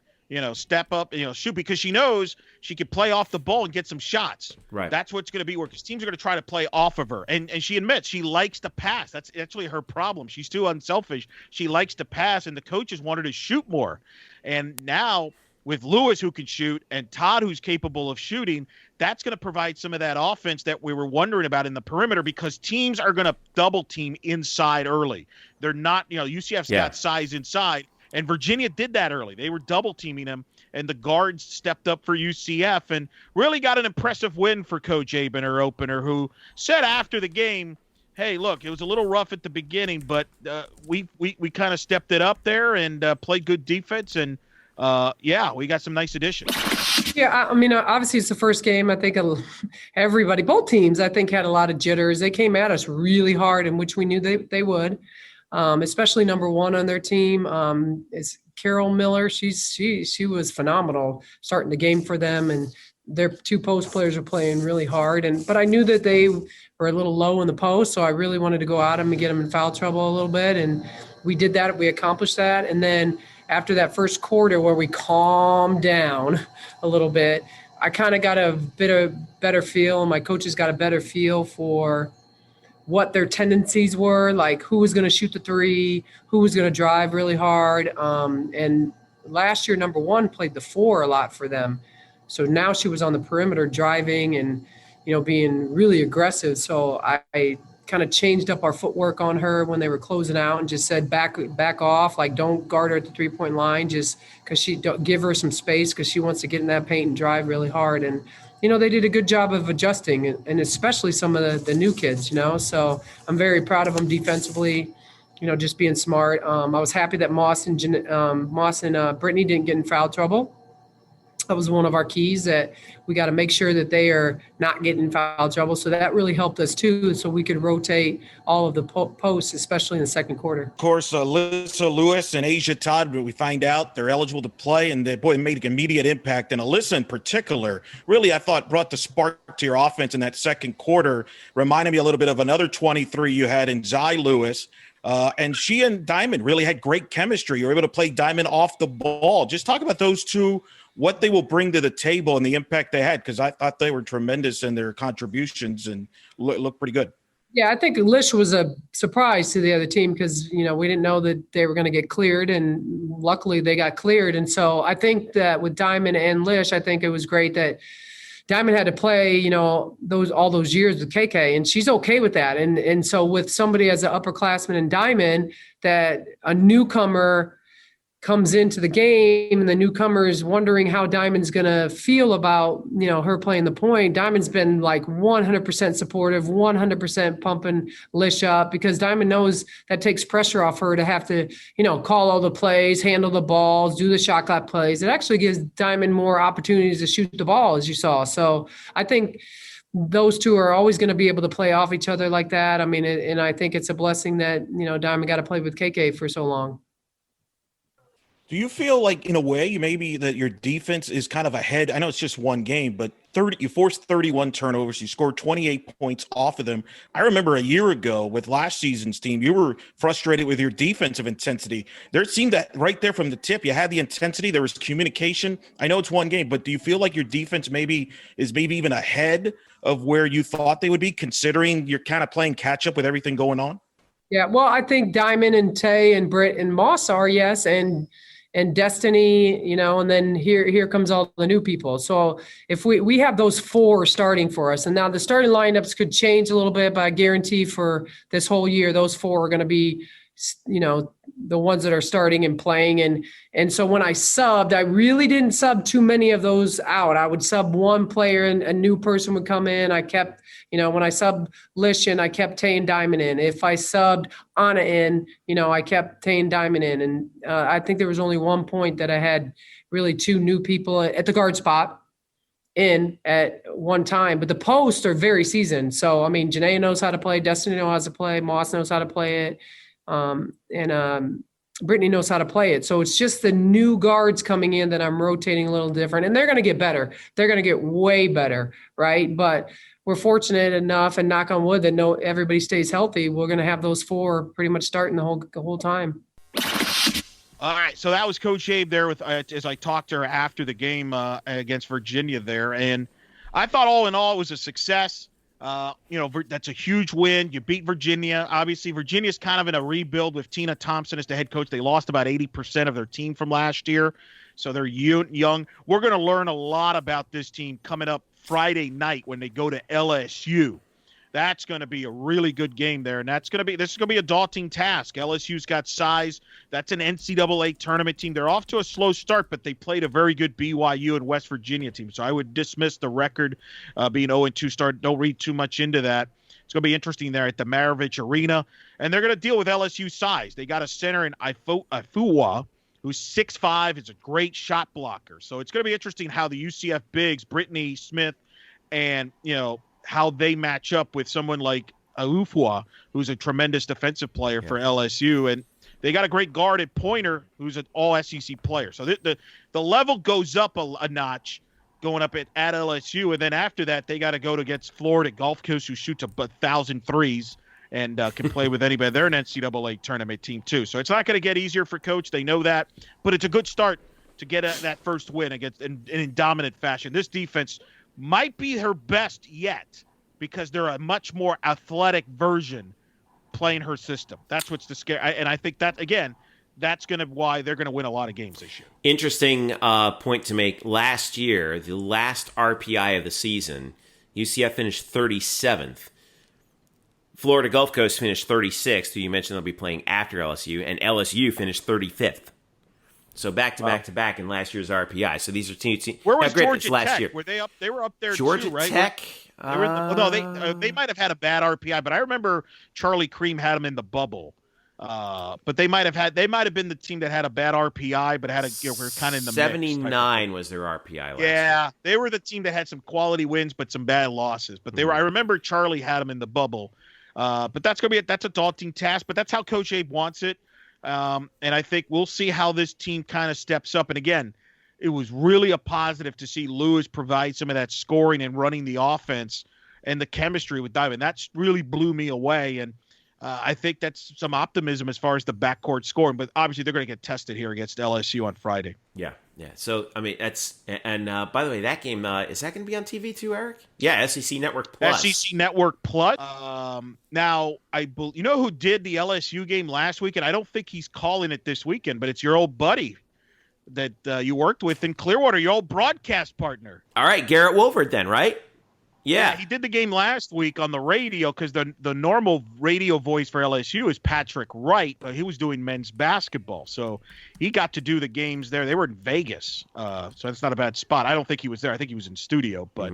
Speaker 4: step up, shoot, because she knows she could play off the ball and get some shots.
Speaker 2: Right.
Speaker 4: That's what's going to be where, because teams are going to try to play off of her. And she admits she likes to pass. That's actually her problem. She's too unselfish. She likes to pass, and the coaches want her to shoot more. And now with Lewis, who can shoot, and Todd, who's capable of shooting, that's going to provide some of that offense that we were wondering about in the perimeter, because teams are going to double team inside early. They're not, UCF's got size inside, and Virginia did that early. They were double teaming them, and the guards stepped up for UCF and really got an impressive win for Coach Abe in her opener, who said after the game, hey, look, it was a little rough at the beginning, but we kind of stepped it up there and played good defense, and we got some nice additions.
Speaker 12: Yeah, I mean, obviously it's the first game. I think everybody, both teams, I think had a lot of jitters. They came at us really hard, in which we knew they would, especially number one on their team. Is Carol Miller. She was phenomenal starting the game for them, and their two post players were playing really hard. But I knew that they were a little low in the post, so I really wanted to go at them and get them in foul trouble a little bit, and we did that. We accomplished that, and then after that first quarter where we calmed down a little bit, I kind of got a better feel, and my coaches got a better feel for what their tendencies were, like who was going to shoot the three, who was going to drive really hard. And last year, number one played the four a lot for them. So now she was on the perimeter driving and, being really aggressive. So I kind of changed up our footwork on her when they were closing out and just said, back off, like don't guard her at the 3-point line, just because don't give her some space because she wants to get in that paint and drive really hard. And, they did a good job of adjusting, and especially some of the new kids, so I'm very proud of them defensively, just being smart. I was happy that Moss and Brittany didn't get in foul trouble. That was one of our keys, that we got to make sure that they are not getting in foul trouble. So that really helped us too, so we could rotate all of the posts, especially in the second quarter.
Speaker 13: Of course, Alyssa Lewis and Asia Todd, we find out they're eligible to play, and they made an immediate impact. And Alyssa in particular, really, I thought brought the spark to your offense in that second quarter. Reminded me a little bit of another 23 you had in Zai Lewis. And she and Diamond really had great chemistry. You were able to play Diamond off the ball. Just talk about those two, what they will bring to the table and the impact they had, because I thought they were tremendous in their contributions and looked pretty good.
Speaker 12: Yeah, I think Lish was a surprise to the other team because, we didn't know that they were going to get cleared, and luckily they got cleared. And so I think that with Diamond and Lish, I think it was great that Diamond had to play, all those years with KK, and she's okay with that. And so with somebody as an upperclassman in Diamond, that a newcomer comes into the game and the newcomer is wondering how Diamond's going to feel about, her playing the point. Diamond's been like 100% supportive, 100% pumping Lish up, because Diamond knows that takes pressure off her to have to, call all the plays, handle the balls, do the shot clock plays. It actually gives Diamond more opportunities to shoot the ball, as you saw. So I think those two are always going to be able to play off each other like that. I mean, and I think it's a blessing that, Diamond got to play with KK for so long.
Speaker 13: Do you feel like, in a way, maybe that your defense is kind of ahead? I know it's just one game, but you forced 31 turnovers. You scored 28 points off of them. I remember a year ago with last season's team, you were frustrated with your defensive intensity. There seemed that right there from the tip, you had the intensity. There was communication. I know it's one game, but do you feel like your defense is even ahead of where you thought they would be, considering you're kind of playing catch up with everything going on?
Speaker 12: Yeah, well, I think Diamond and Tay and Britt and Moss are, yes, and Destiny, and then here comes all the new people. So if we have those four starting for us, and now the starting lineups could change a little bit, but I guarantee for this whole year, those four are going to be, the ones that are starting and playing. And so when I subbed, I really didn't sub too many of those out. I would sub one player and a new person would come in. I kept, when I subbed Lish in, I kept Tay and Diamond in. If I subbed Anna in, I kept Tay and Diamond in. And I think there was only one point that I had really two new people at the guard spot in at one time. But the posts are very seasoned. So, I mean, Janae knows how to play. Destiny knows how to play. Moss knows how to play it. And Brittany knows how to play it. So it's just the new guards coming in that I'm rotating a little different, and they're going to get better. They're going to get way better. Right. But we're fortunate enough, and knock on wood, that everybody stays healthy. We're going to have those four pretty much starting the whole time.
Speaker 4: All right. So that was Coach Abe there with, as I talked to her after the game against Virginia there. And I thought all in all, it was a success. That's a huge win. You beat Virginia. Obviously, Virginia's kind of in a rebuild with Tina Thompson as the head coach. They lost about 80% of their team from last year, so they're young. We're going to learn a lot about this team coming up Friday night when they go to LSU. That's going to be a really good game there, and this is going to be a daunting task. LSU's got size. That's an NCAA tournament team. They're off to a slow start, but they played a very good BYU and West Virginia team. So I would dismiss the record being 0-2 start. Don't read too much into that. It's going to be interesting there at the Maravich Arena. And they're going to deal with LSU size. They got a center in Ifua, who's 6'5", is a great shot blocker. So it's going to be interesting how the UCF bigs, Brittany Smith, and, how they match up with someone like Ifua, who's a tremendous defensive player for LSU. And they got a great guard at Pointer, who's an all-SEC player. So the level goes up a notch going up at LSU. And then after that, they got to go against Florida Gulf Coast, who shoots 1,000 threes and can play with anybody. They're an NCAA tournament team, too. So it's not going to get easier for Coach. They know that. But it's a good start to get that first win against in dominant fashion. This defense might be her best yet because they're a much more athletic version playing her system. That's what's the scare. And I think that, again, that's why they're going to win a lot of games this year.
Speaker 2: Interesting point to make. Last year, the last RPI of the season, UCF finished 37th. Florida Gulf Coast finished 36th, who you mentioned they'll be playing after LSU, and LSU finished 35th. So back to back in last year's RPI. So these are teams.
Speaker 4: Where was Georgia Tech? Were they up? They were up there
Speaker 2: Georgia
Speaker 4: too, right?
Speaker 2: Tech.
Speaker 4: They might have had a bad RPI, but I remember Charlie Cream had them in the bubble. But they might have been the team that had a bad RPI, but were kind of in the
Speaker 2: 79
Speaker 4: mix.
Speaker 2: Was their RPI last
Speaker 4: year. They were the team that had some quality wins, but some bad losses. But they were. I remember Charlie had them in the bubble. But that's a daunting task. But that's how Coach Abe wants it. And I think we'll see how this team kind of steps up. And again, it was really a positive to see Lewis provide some of that scoring and running the offense and the chemistry with Diamond. That's really blew me away. And I think that's some optimism as far as the backcourt scoring. But obviously, they're going to get tested here against LSU on Friday.
Speaker 2: Yeah. So, I mean, that's – and by the way, that game, is that going to be on TV too, Eric? Yeah, SEC Network Plus.
Speaker 4: SEC Network Plus. Now, you know who did the LSU game last week? And I don't think he's calling it this weekend, but it's your old buddy that you worked with in Clearwater, your old broadcast partner.
Speaker 2: All right, Garrett Wolford then, right? Yeah,
Speaker 4: he did the game last week on the radio because the normal radio voice for LSU is Patrick Wright, but he was doing men's basketball. So he got to do the games there. They were in Vegas, so that's not a bad spot. I don't think he was there. I think he was in studio. But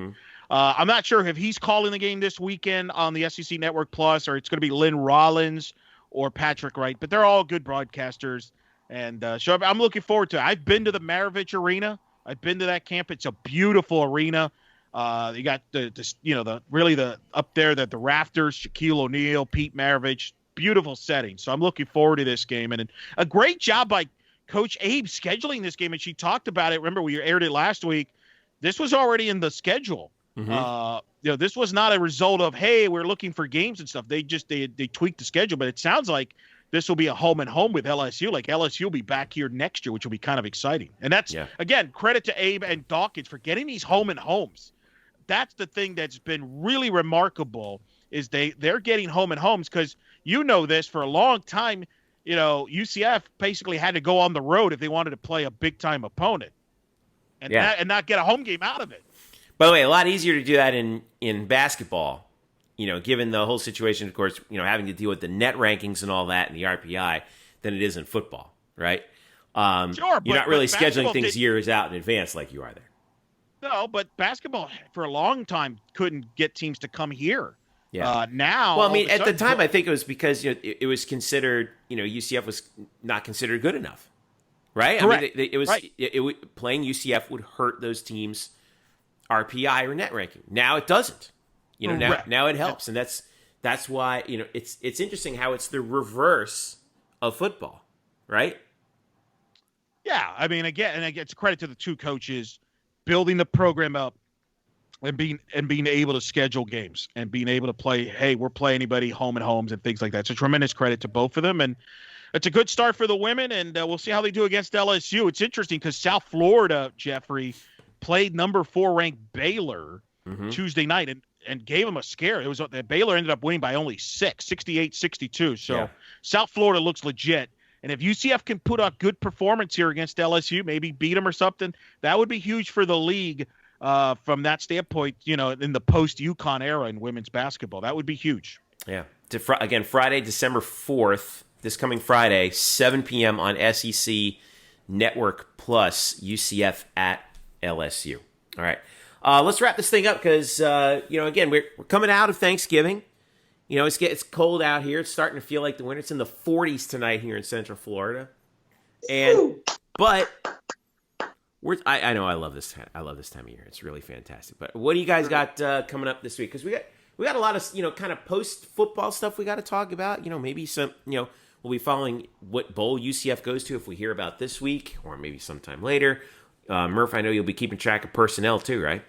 Speaker 4: I'm not sure if he's calling the game this weekend on the SEC Network Plus or it's going to be Lynn Rollins or Patrick Wright. But they're all good broadcasters. And so I'm looking forward to it. I've been to the Maravich Arena. I've been to that camp. It's a beautiful arena. You got the up there that the rafters, Shaquille O'Neal, Pete Maravich, beautiful setting. So I'm looking forward to this game and a great job by Coach Abe scheduling this game. And she talked about it. Remember, we aired it last week. This was already in the schedule. This was not a result of, hey, we're looking for games and stuff. They tweaked the schedule, but it sounds like this will be a home and home with LSU. Like LSU will be back here next year, which will be kind of exciting. And that's again, credit to Abe and Dawkins for getting these home and homes. That's the thing that's been really remarkable is they're getting home and homes because this for a long time, UCF basically had to go on the road if they wanted to play a big time opponent and not get a home game out of it.
Speaker 2: By the way, a lot easier to do that in basketball, given the whole situation, of course, having to deal with the net rankings and all that and the RPI than it is in football, right?
Speaker 4: Sure,
Speaker 2: you're not really scheduling things years out in advance like you are there.
Speaker 4: No, but basketball for a long time couldn't get teams to come here.
Speaker 2: Yeah.
Speaker 4: Now,
Speaker 2: well, I mean, at the time, I think it was because it was considered, UCF was not considered good enough, right?
Speaker 4: Correct.
Speaker 2: I mean, it was playing UCF would hurt those teams' RPI or net ranking. Now it doesn't. Now it helps, and that's why it's interesting how it's the reverse of football, right?
Speaker 4: Yeah, I mean, again, it's credit to the two coaches building the program up and being able to schedule games and being able to play, hey, we're playing anybody home and homes and things like that. It's a tremendous credit to both of them. And it's a good start for the women, and we'll see how they do against LSU. It's interesting because South Florida, Jeffrey, played number 4 ranked Baylor Tuesday night and gave them a scare. It was Baylor ended up winning by only 68-62. So South Florida looks legit. And if UCF can put a good performance here against LSU, maybe beat them or something, that would be huge for the league from that standpoint, in the post-UConn era in women's basketball. That would be huge.
Speaker 2: Yeah. Again, Friday, December 4th, this coming Friday, 7 p.m. on SEC Network Plus, UCF at LSU. All right. Let's wrap this thing up because, again, we're coming out of Thanksgiving. You know, it's cold out here. It's starting to feel like the winter. It's in the 40s tonight here in Central Florida. But I know I love this time of year. It's really fantastic. But what do you guys got coming up this week? Because we got a lot of, kind of post football stuff we got to talk about. Maybe some, we'll be following what bowl UCF goes to if we hear about this week or maybe sometime later. Murph, I know you'll be keeping track of personnel too, right?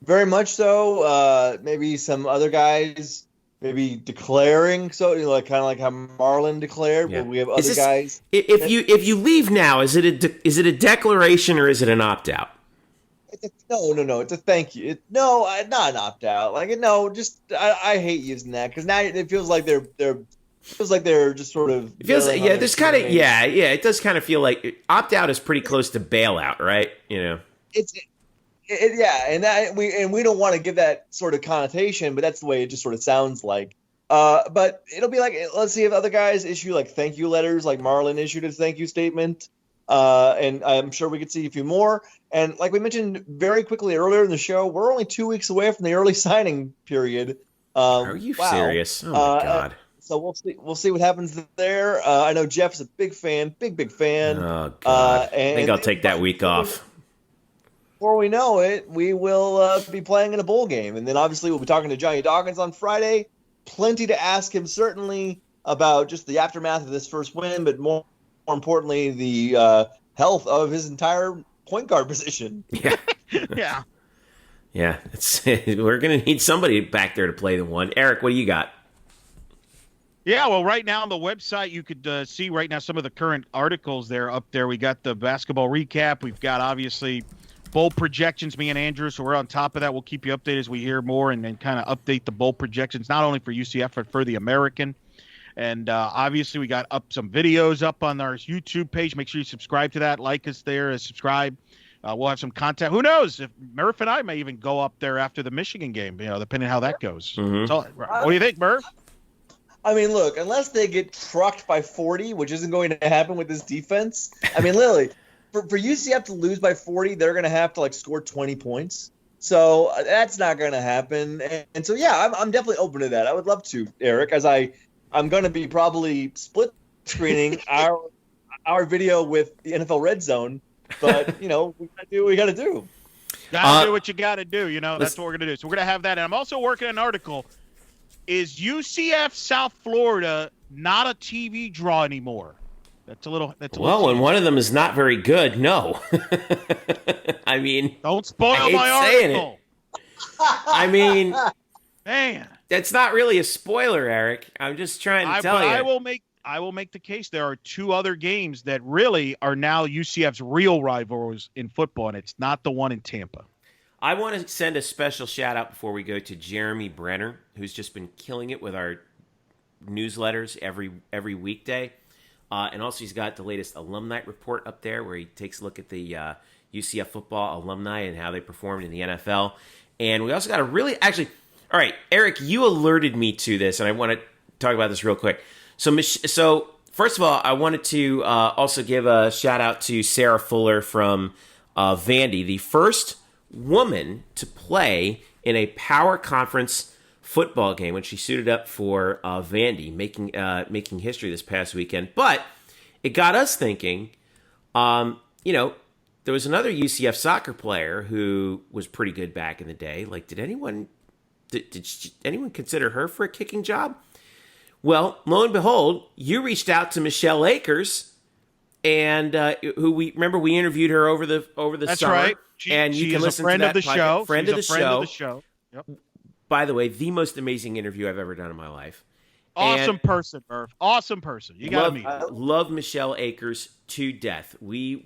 Speaker 5: Very much so. Maybe some other guys maybe declaring. So kind of like how Marlon declared.
Speaker 2: Yeah.
Speaker 5: But we have other guys.
Speaker 2: If you leave now, is it a declaration or is it an opt out?
Speaker 5: No. It's a thank you. Not an opt out. I hate using that because now it feels like they're just sort of.
Speaker 2: It feels there's kind of it does kind of feel like opt out is pretty close to bailout, right?
Speaker 5: And we don't want to give that sort of connotation, but that's the way it just sort of sounds like. But it'll be like, let's see if other guys issue like thank you letters, like Marlon issued a thank you statement. And I'm sure we could see a few more. And like we mentioned very quickly earlier in the show, we're only 2 weeks away from the early signing period.
Speaker 2: Are you serious? Oh my God.
Speaker 5: So we'll see what happens there. I know Jeff is a big fan.
Speaker 2: Oh God. I think I'll take that week off.
Speaker 5: Before we know it, we will be playing in a bowl game. And then obviously we'll be talking to Johnny Dawkins on Friday. Plenty to ask him, certainly, about just the aftermath of this first win, but more importantly, the health of his entire point guard position.
Speaker 2: Yeah. Yeah. We're going to need somebody back there to play the one. Eric, what do you got?
Speaker 4: Yeah, well, right now on the website, you could see right now some of the current articles there up there. We got the basketball recap. We've got, obviously, bowl projections, me and Andrew, so we're on top of that. We'll keep you updated as we hear more and then kind of update the bowl projections, not only for UCF, but for the American. And obviously, we got up some videos up on our YouTube page. Make sure you subscribe to that, like us there, subscribe. We'll have some content. Who knows? If Murph and I may even go up there after the Michigan game, depending on how that goes.
Speaker 2: Mm-hmm.
Speaker 4: So, what do you think, Murph?
Speaker 5: I mean, look, unless they get trucked by 40, which isn't going to happen with this defense. I mean, literally, for UCF to lose by 40, they're going to have to score 20 points. So that's not going to happen. And so, yeah, I'm definitely open to that. I would love to, Eric, as I'm going to be probably split screening our video with the NFL Red Zone. But, we got to do what we got to do.
Speaker 4: Got to do what you got to do. That's what we're going to do. So we're going to have that. And I'm also working an article. Is UCF South Florida not a TV draw anymore? That's a little.
Speaker 2: Well, when one of them is not very good, no. I mean,
Speaker 4: don't spoil my article.
Speaker 2: I mean,
Speaker 4: man,
Speaker 2: that's not really a spoiler, Eric. I'm just trying to tell you.
Speaker 4: I will make the case. There are two other games that really are now UCF's real rivals in football, and it's not the one in Tampa.
Speaker 2: I want to send a special shout out before we go to Jeremy Brenner, who's just been killing it with our newsletters every weekday. And also he's got the latest alumni report up there where he takes a look at the UCF football alumni and how they performed in the NFL. And we also got all right, Eric, you alerted me to this, and I want to talk about this real quick. So first of all, I wanted to also give a shout out to Sarah Fuller from Vandy, the first woman to play in a power conference football game when she suited up for Vandy, making history this past weekend. But it got us thinking, there was another UCF soccer player who was pretty good back in the day. Did anyone consider her for a kicking job? Well, lo and behold, you reached out to Michelle Akers, and who we interviewed her over the
Speaker 4: That's
Speaker 2: summer.
Speaker 4: Right.
Speaker 2: She can listen
Speaker 4: to that podcast.
Speaker 2: Friend of the
Speaker 4: show. Yep.
Speaker 2: By the way, the most amazing interview I've ever done in my life.
Speaker 4: Awesome person, Murph. Awesome person. You got to meet.
Speaker 2: Love Michelle Akers to death. We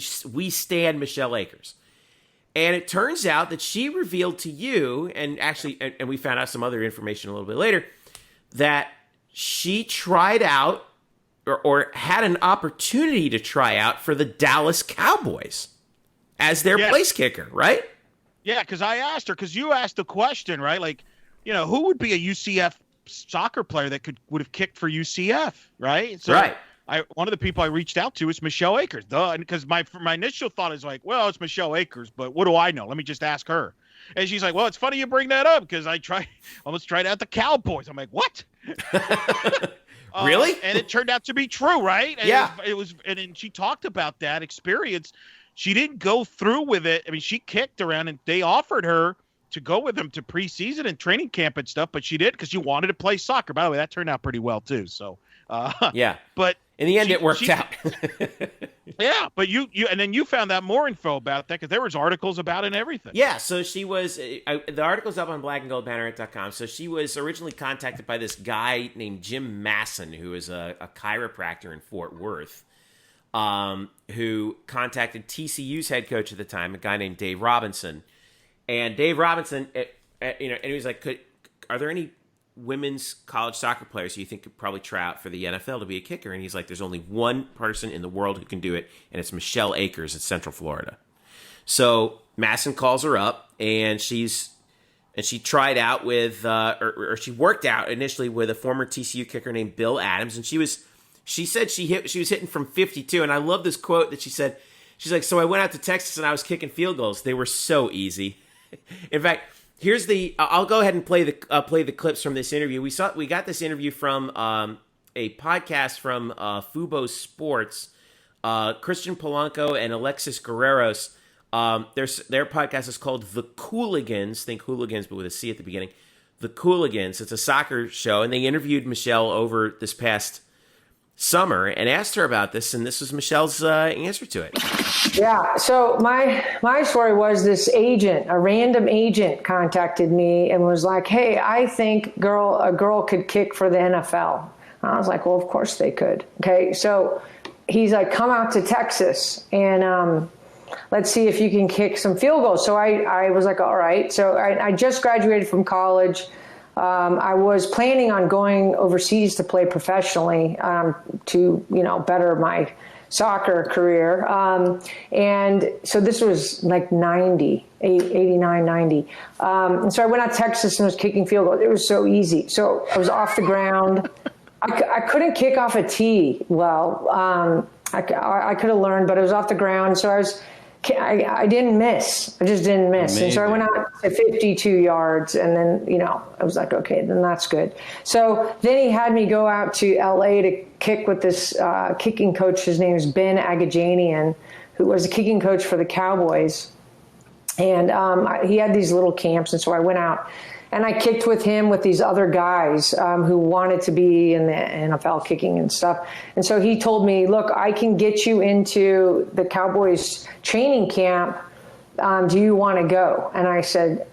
Speaker 2: stand Michelle Akers. And it turns out that she revealed to you, and we found out some other information a little bit later, that she tried out or had an opportunity to try out for the Dallas Cowboys as their place kicker, right?
Speaker 4: Yeah, because I asked her, because you asked the question, right? Who would be a UCF soccer player that would have kicked for UCF, right? So
Speaker 2: right.
Speaker 4: One of the people I reached out to is Michelle Akers, because my initial thought is well, it's Michelle Akers, but what do I know? Let me just ask her. And she's like, well, it's funny you bring that up because I almost tried out the Cowboys. I'm like, what?
Speaker 2: Really?
Speaker 4: And it turned out to be true, right? And
Speaker 2: yeah.
Speaker 4: It was, and then she talked about that experience. She didn't go through with it. I mean, she kicked around, and they offered her to go with them to preseason and training camp and stuff, but she did because she wanted to play soccer. By the way, that turned out pretty well too. So,
Speaker 2: yeah.
Speaker 4: But
Speaker 2: in the end, it worked out.
Speaker 4: Yeah, but you and then you found out more info about that because there was articles about it and everything.
Speaker 2: Yeah, so she was the article's up on blackandgoldbanneret.com. So she was originally contacted by this guy named Jim Masson, who is a chiropractor in Fort Worth, who contacted TCU's head coach at the time, a guy named Dave Robinson. And Dave Robinson, and he was like, are there any women's college soccer players who you think could probably try out for the NFL to be a kicker? And he's like, there's only one person in the world who can do it, and it's Michelle Akers at Central Florida. So Masson calls her up, and she tried out with, or she worked out initially with a former TCU kicker named Bill Adams, and she said she was hitting from 52, and I love this quote that she said. She's like, so I went out to Texas and I was kicking field goals. They were so easy. In fact, here's I'll go ahead and play the clips from this interview. We got this interview from a podcast from Fubo Sports. Christian Polanco and Alexis Guerreros. Their podcast is called The Cooligans. Think hooligans, but with a C at the beginning. The Cooligans. It's a soccer show, and they interviewed Michelle over this past summer and asked her about this, and this was Michelle's answer to it.
Speaker 14: Yeah, so my story was this agent, a random agent contacted me and was like, hey, I think a girl could kick for the NFL. And I was like, well, of course they could. Okay, so he's like, come out to Texas and let's see if you can kick some field goals. So I was like, all right. So I just graduated from college. I was planning on going overseas to play professionally to, better my soccer career. And so this was like 89, 90. And so I went out to Texas and was kicking field goals. It was so easy. So I was off the ground. I couldn't kick off a tee well. I could have learned, but it was off the ground. So I didn't miss. I just didn't miss. Amazing. And so I went out to 52 yards, and then, I was like, okay, then that's good. So then he had me go out to LA to kick with this kicking coach. His name is Ben Agajanian, who was a kicking coach for the Cowboys. And he had these little camps. And so I went out and I kicked with him with these other guys who wanted to be in the NFL kicking and stuff. And so he told me, look, I can get you into the Cowboys training camp. Do you want to go? And I said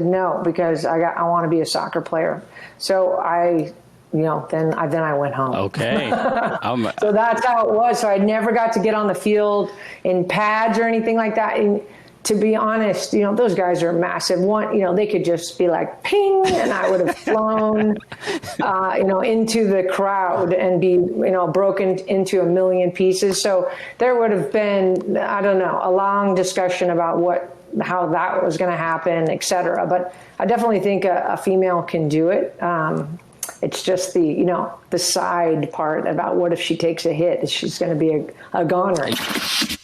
Speaker 14: no, because I want to be a soccer player. So then I went home.
Speaker 15: Okay.
Speaker 14: So that's how it was. So I never got to get on the field in pads or anything like that. And to be honest, those guys are massive. They could just be like, ping, and I would have flown, into the crowd and be, broken into a million pieces. So there would have been, I don't know, a long discussion about how that was going to happen, et cetera. But I definitely think a female can do it. It's just the side part about what if she takes a hit? She's going to be a goner.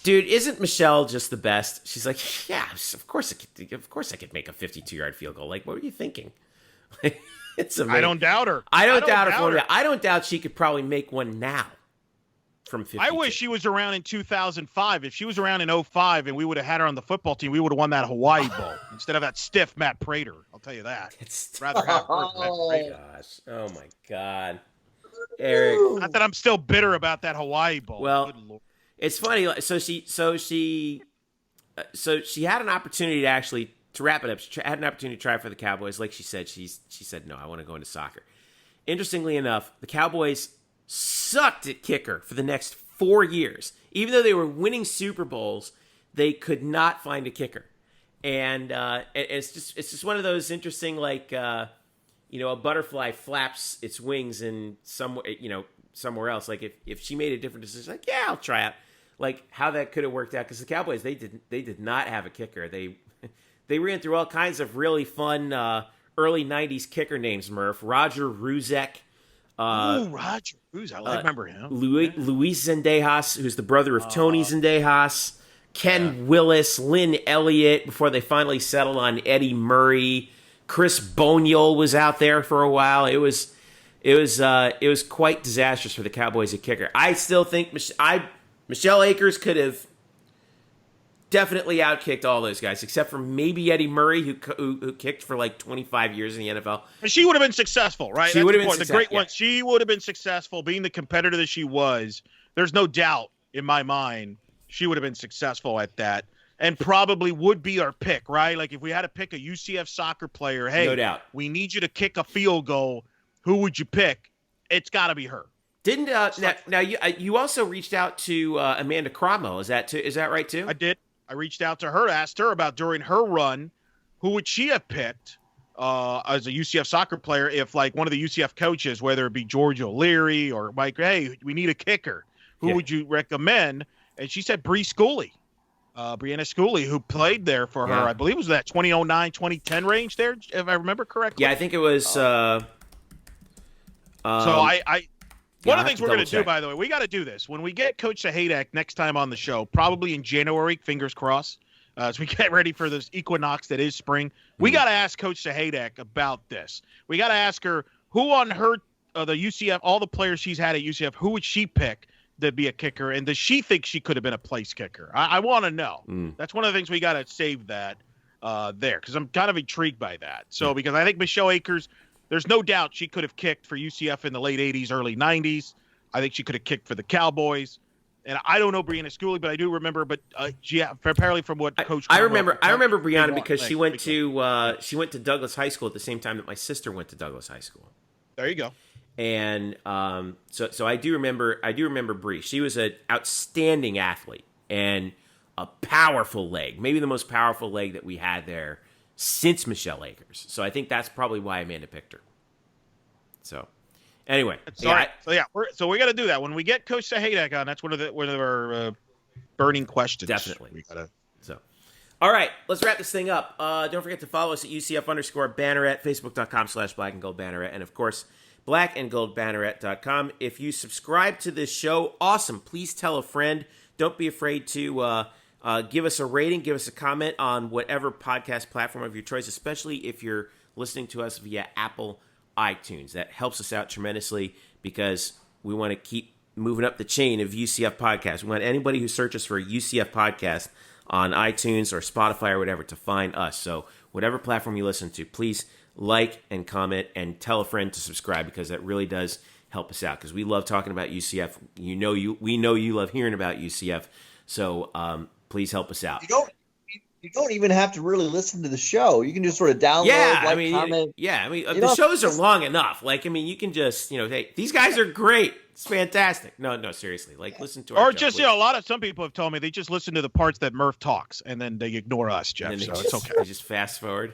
Speaker 2: Dude, isn't Michelle just the best? She's like, yeah, of course I could make a 52-yard field goal. Like, what were you thinking? It's amazing.
Speaker 4: I don't doubt her.
Speaker 2: I don't doubt her. I don't doubt she could probably make one now from 52.
Speaker 4: I wish she was around in 2005. If she was around in 2005 and we would have had her on the football team, we would have won that Hawaii Bowl instead of that stiff Matt Prater. I'll tell you that. Rather have her than Matt Prater.
Speaker 2: Gosh. Oh, my God. Eric.
Speaker 4: Not that I'm still bitter about that Hawaii Bowl.
Speaker 2: Well, it's funny. So she had an opportunity to wrap it up. She had an opportunity to try for the Cowboys. Like she said, she said, no, I want to go into soccer. Interestingly enough, the Cowboys sucked at kicker for the next 4 years. Even though they were winning Super Bowls, they could not find a kicker. And it's just one of those interesting, like, a butterfly flaps its wings in somewhere else. Like if she made a different decision, like, yeah, I'll try out. Like how that could have worked out, because the Cowboys, they did not have a kicker. They ran through all kinds of really fun early 90s kicker names, Murph. Roger Ruzek.
Speaker 4: Roger Ruzek. I remember him.
Speaker 2: Luis Zendejas, who's the brother of Tony Zendejas. Ken Willis, Lynn Elliott, before they finally settled on Eddie Murray. Chris Boniol was out there for a while. It was quite disastrous for the Cowboys at kicker. I still think Michelle Akers could have definitely outkicked all those guys, except for maybe Eddie Murray, who kicked for like 25 years in the NFL.
Speaker 4: But she would have been successful, right?
Speaker 2: She would have been
Speaker 4: successful. The great one. She would have been successful, being the competitor that she was. There's no doubt in my mind she would have been successful at that, and probably would be our pick, right? Like if we had to pick a UCF soccer player, hey,
Speaker 2: no doubt,
Speaker 4: we need you to kick a field goal. Who would you pick? It's got to be her.
Speaker 2: Didn't now you also reached out to Amanda Cromwell? Is that right too?
Speaker 4: I did. I reached out to her, asked her about during her run, who would she have picked as a UCF soccer player if like one of the UCF coaches, whether it be George O'Leary or Mike, hey, we need a kicker. Who would you recommend? And she said Brianna Schooley, who played there for her. I believe it was that 2009, 2010 range there, if I remember correctly.
Speaker 2: Yeah, I think it was. So
Speaker 4: one of the things we're going to do, by the way, we got to do this. When we get Coach Sahadak next time on the show, probably in January, fingers crossed, as we get ready for this equinox that is spring, we got to ask Coach Sahadak about this. We got to ask her who on her, the UCF, all the players she's had at UCF, who would she pick to be a kicker, and does she think she could have been a place kicker? I want to know. That's one of the things we got to save that there, because I'm kind of intrigued by that. So because I think Michelle Akers, there's no doubt she could have kicked for UCF in the late 80s, early 90s. I think she could have kicked for the Cowboys. And I don't know Brianna Schooley, but I do remember. But apparently from what Coach
Speaker 2: I remember Brianna because she went to Douglas High School at the same time that my sister went to Douglas High School.
Speaker 4: There you go.
Speaker 2: And so I do remember Bree. She was an outstanding athlete and a powerful leg, maybe the most powerful leg that we had there since Michelle Akers. So I think that's probably why Amanda picked her. So anyway,
Speaker 4: so we got to do that when we get Coach Sahadak on. That's one of our burning questions.
Speaker 2: Definitely.
Speaker 4: We gotta.
Speaker 2: So. All right, let's wrap this thing up. Don't forget to follow us at UCF_Banneret, Facebook.com/Black and Gold Banneret, and of course, blackandgoldbanneret.com. If you subscribe to this show, awesome. Please tell a friend. Don't be afraid to give us a rating, give us a comment on whatever podcast platform of your choice, especially if you're listening to us via Apple iTunes. That helps us out tremendously because we want to keep moving up the chain of UCF podcasts. We want anybody who searches for a UCF podcast on iTunes or Spotify or whatever to find us. So whatever platform you listen to, please like and comment and tell a friend to subscribe because that really does help us out because we love talking about UCF. We know you love hearing about UCF. So please help us out.
Speaker 5: You don't even have to really listen to the show. You can just sort of download, comment.
Speaker 2: The shows are long enough. You can just, hey, these guys are great. It's fantastic. No, seriously. Listen to our show,
Speaker 4: some people have told me they just listen to the parts that Murph talks and then they ignore us, Jeff. So it's okay.
Speaker 2: They just fast forward.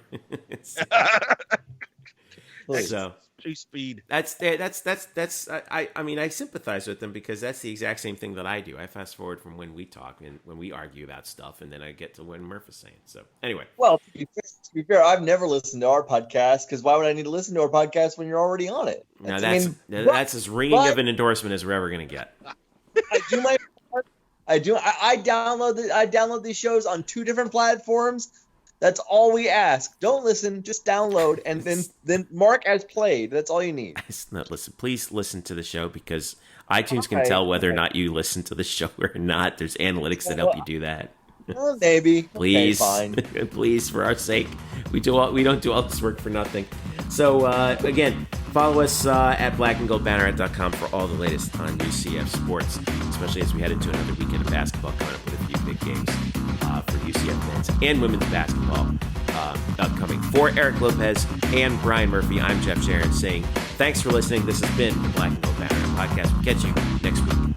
Speaker 2: So
Speaker 4: speed.
Speaker 2: I sympathize with them because that's the exact same thing that I do. I fast forward from when we talk and when we argue about stuff, and then I get to when Murph is saying. So anyway.
Speaker 5: Well, to be fair, I've never listened to our podcast because why would I need to listen to our podcast when you're already on it?
Speaker 2: That's as ringing of an endorsement as we're ever going to get.
Speaker 5: I do my part. I download these shows on 2 different platforms. That's all we ask. Don't listen, just download, and then mark as played. That's all you need.
Speaker 2: Please listen to the show because iTunes can tell whether or not you listen to the show or not. There's analytics that help you do that.
Speaker 5: Well, maybe.
Speaker 2: Please,
Speaker 5: fine.
Speaker 2: Please, for our sake, we don't do all this work for nothing. So again, follow us at blackandgoldbanneret.com for all the latest on UCF sports, especially as we head into another weekend of basketball coming up with a few big games for UCF men's and women's basketball upcoming. For Eric Lopez and Brian Murphy, I'm Jeff Sharon saying thanks for listening. This has been the Black and Gold Banneret Podcast. We'll catch you next week.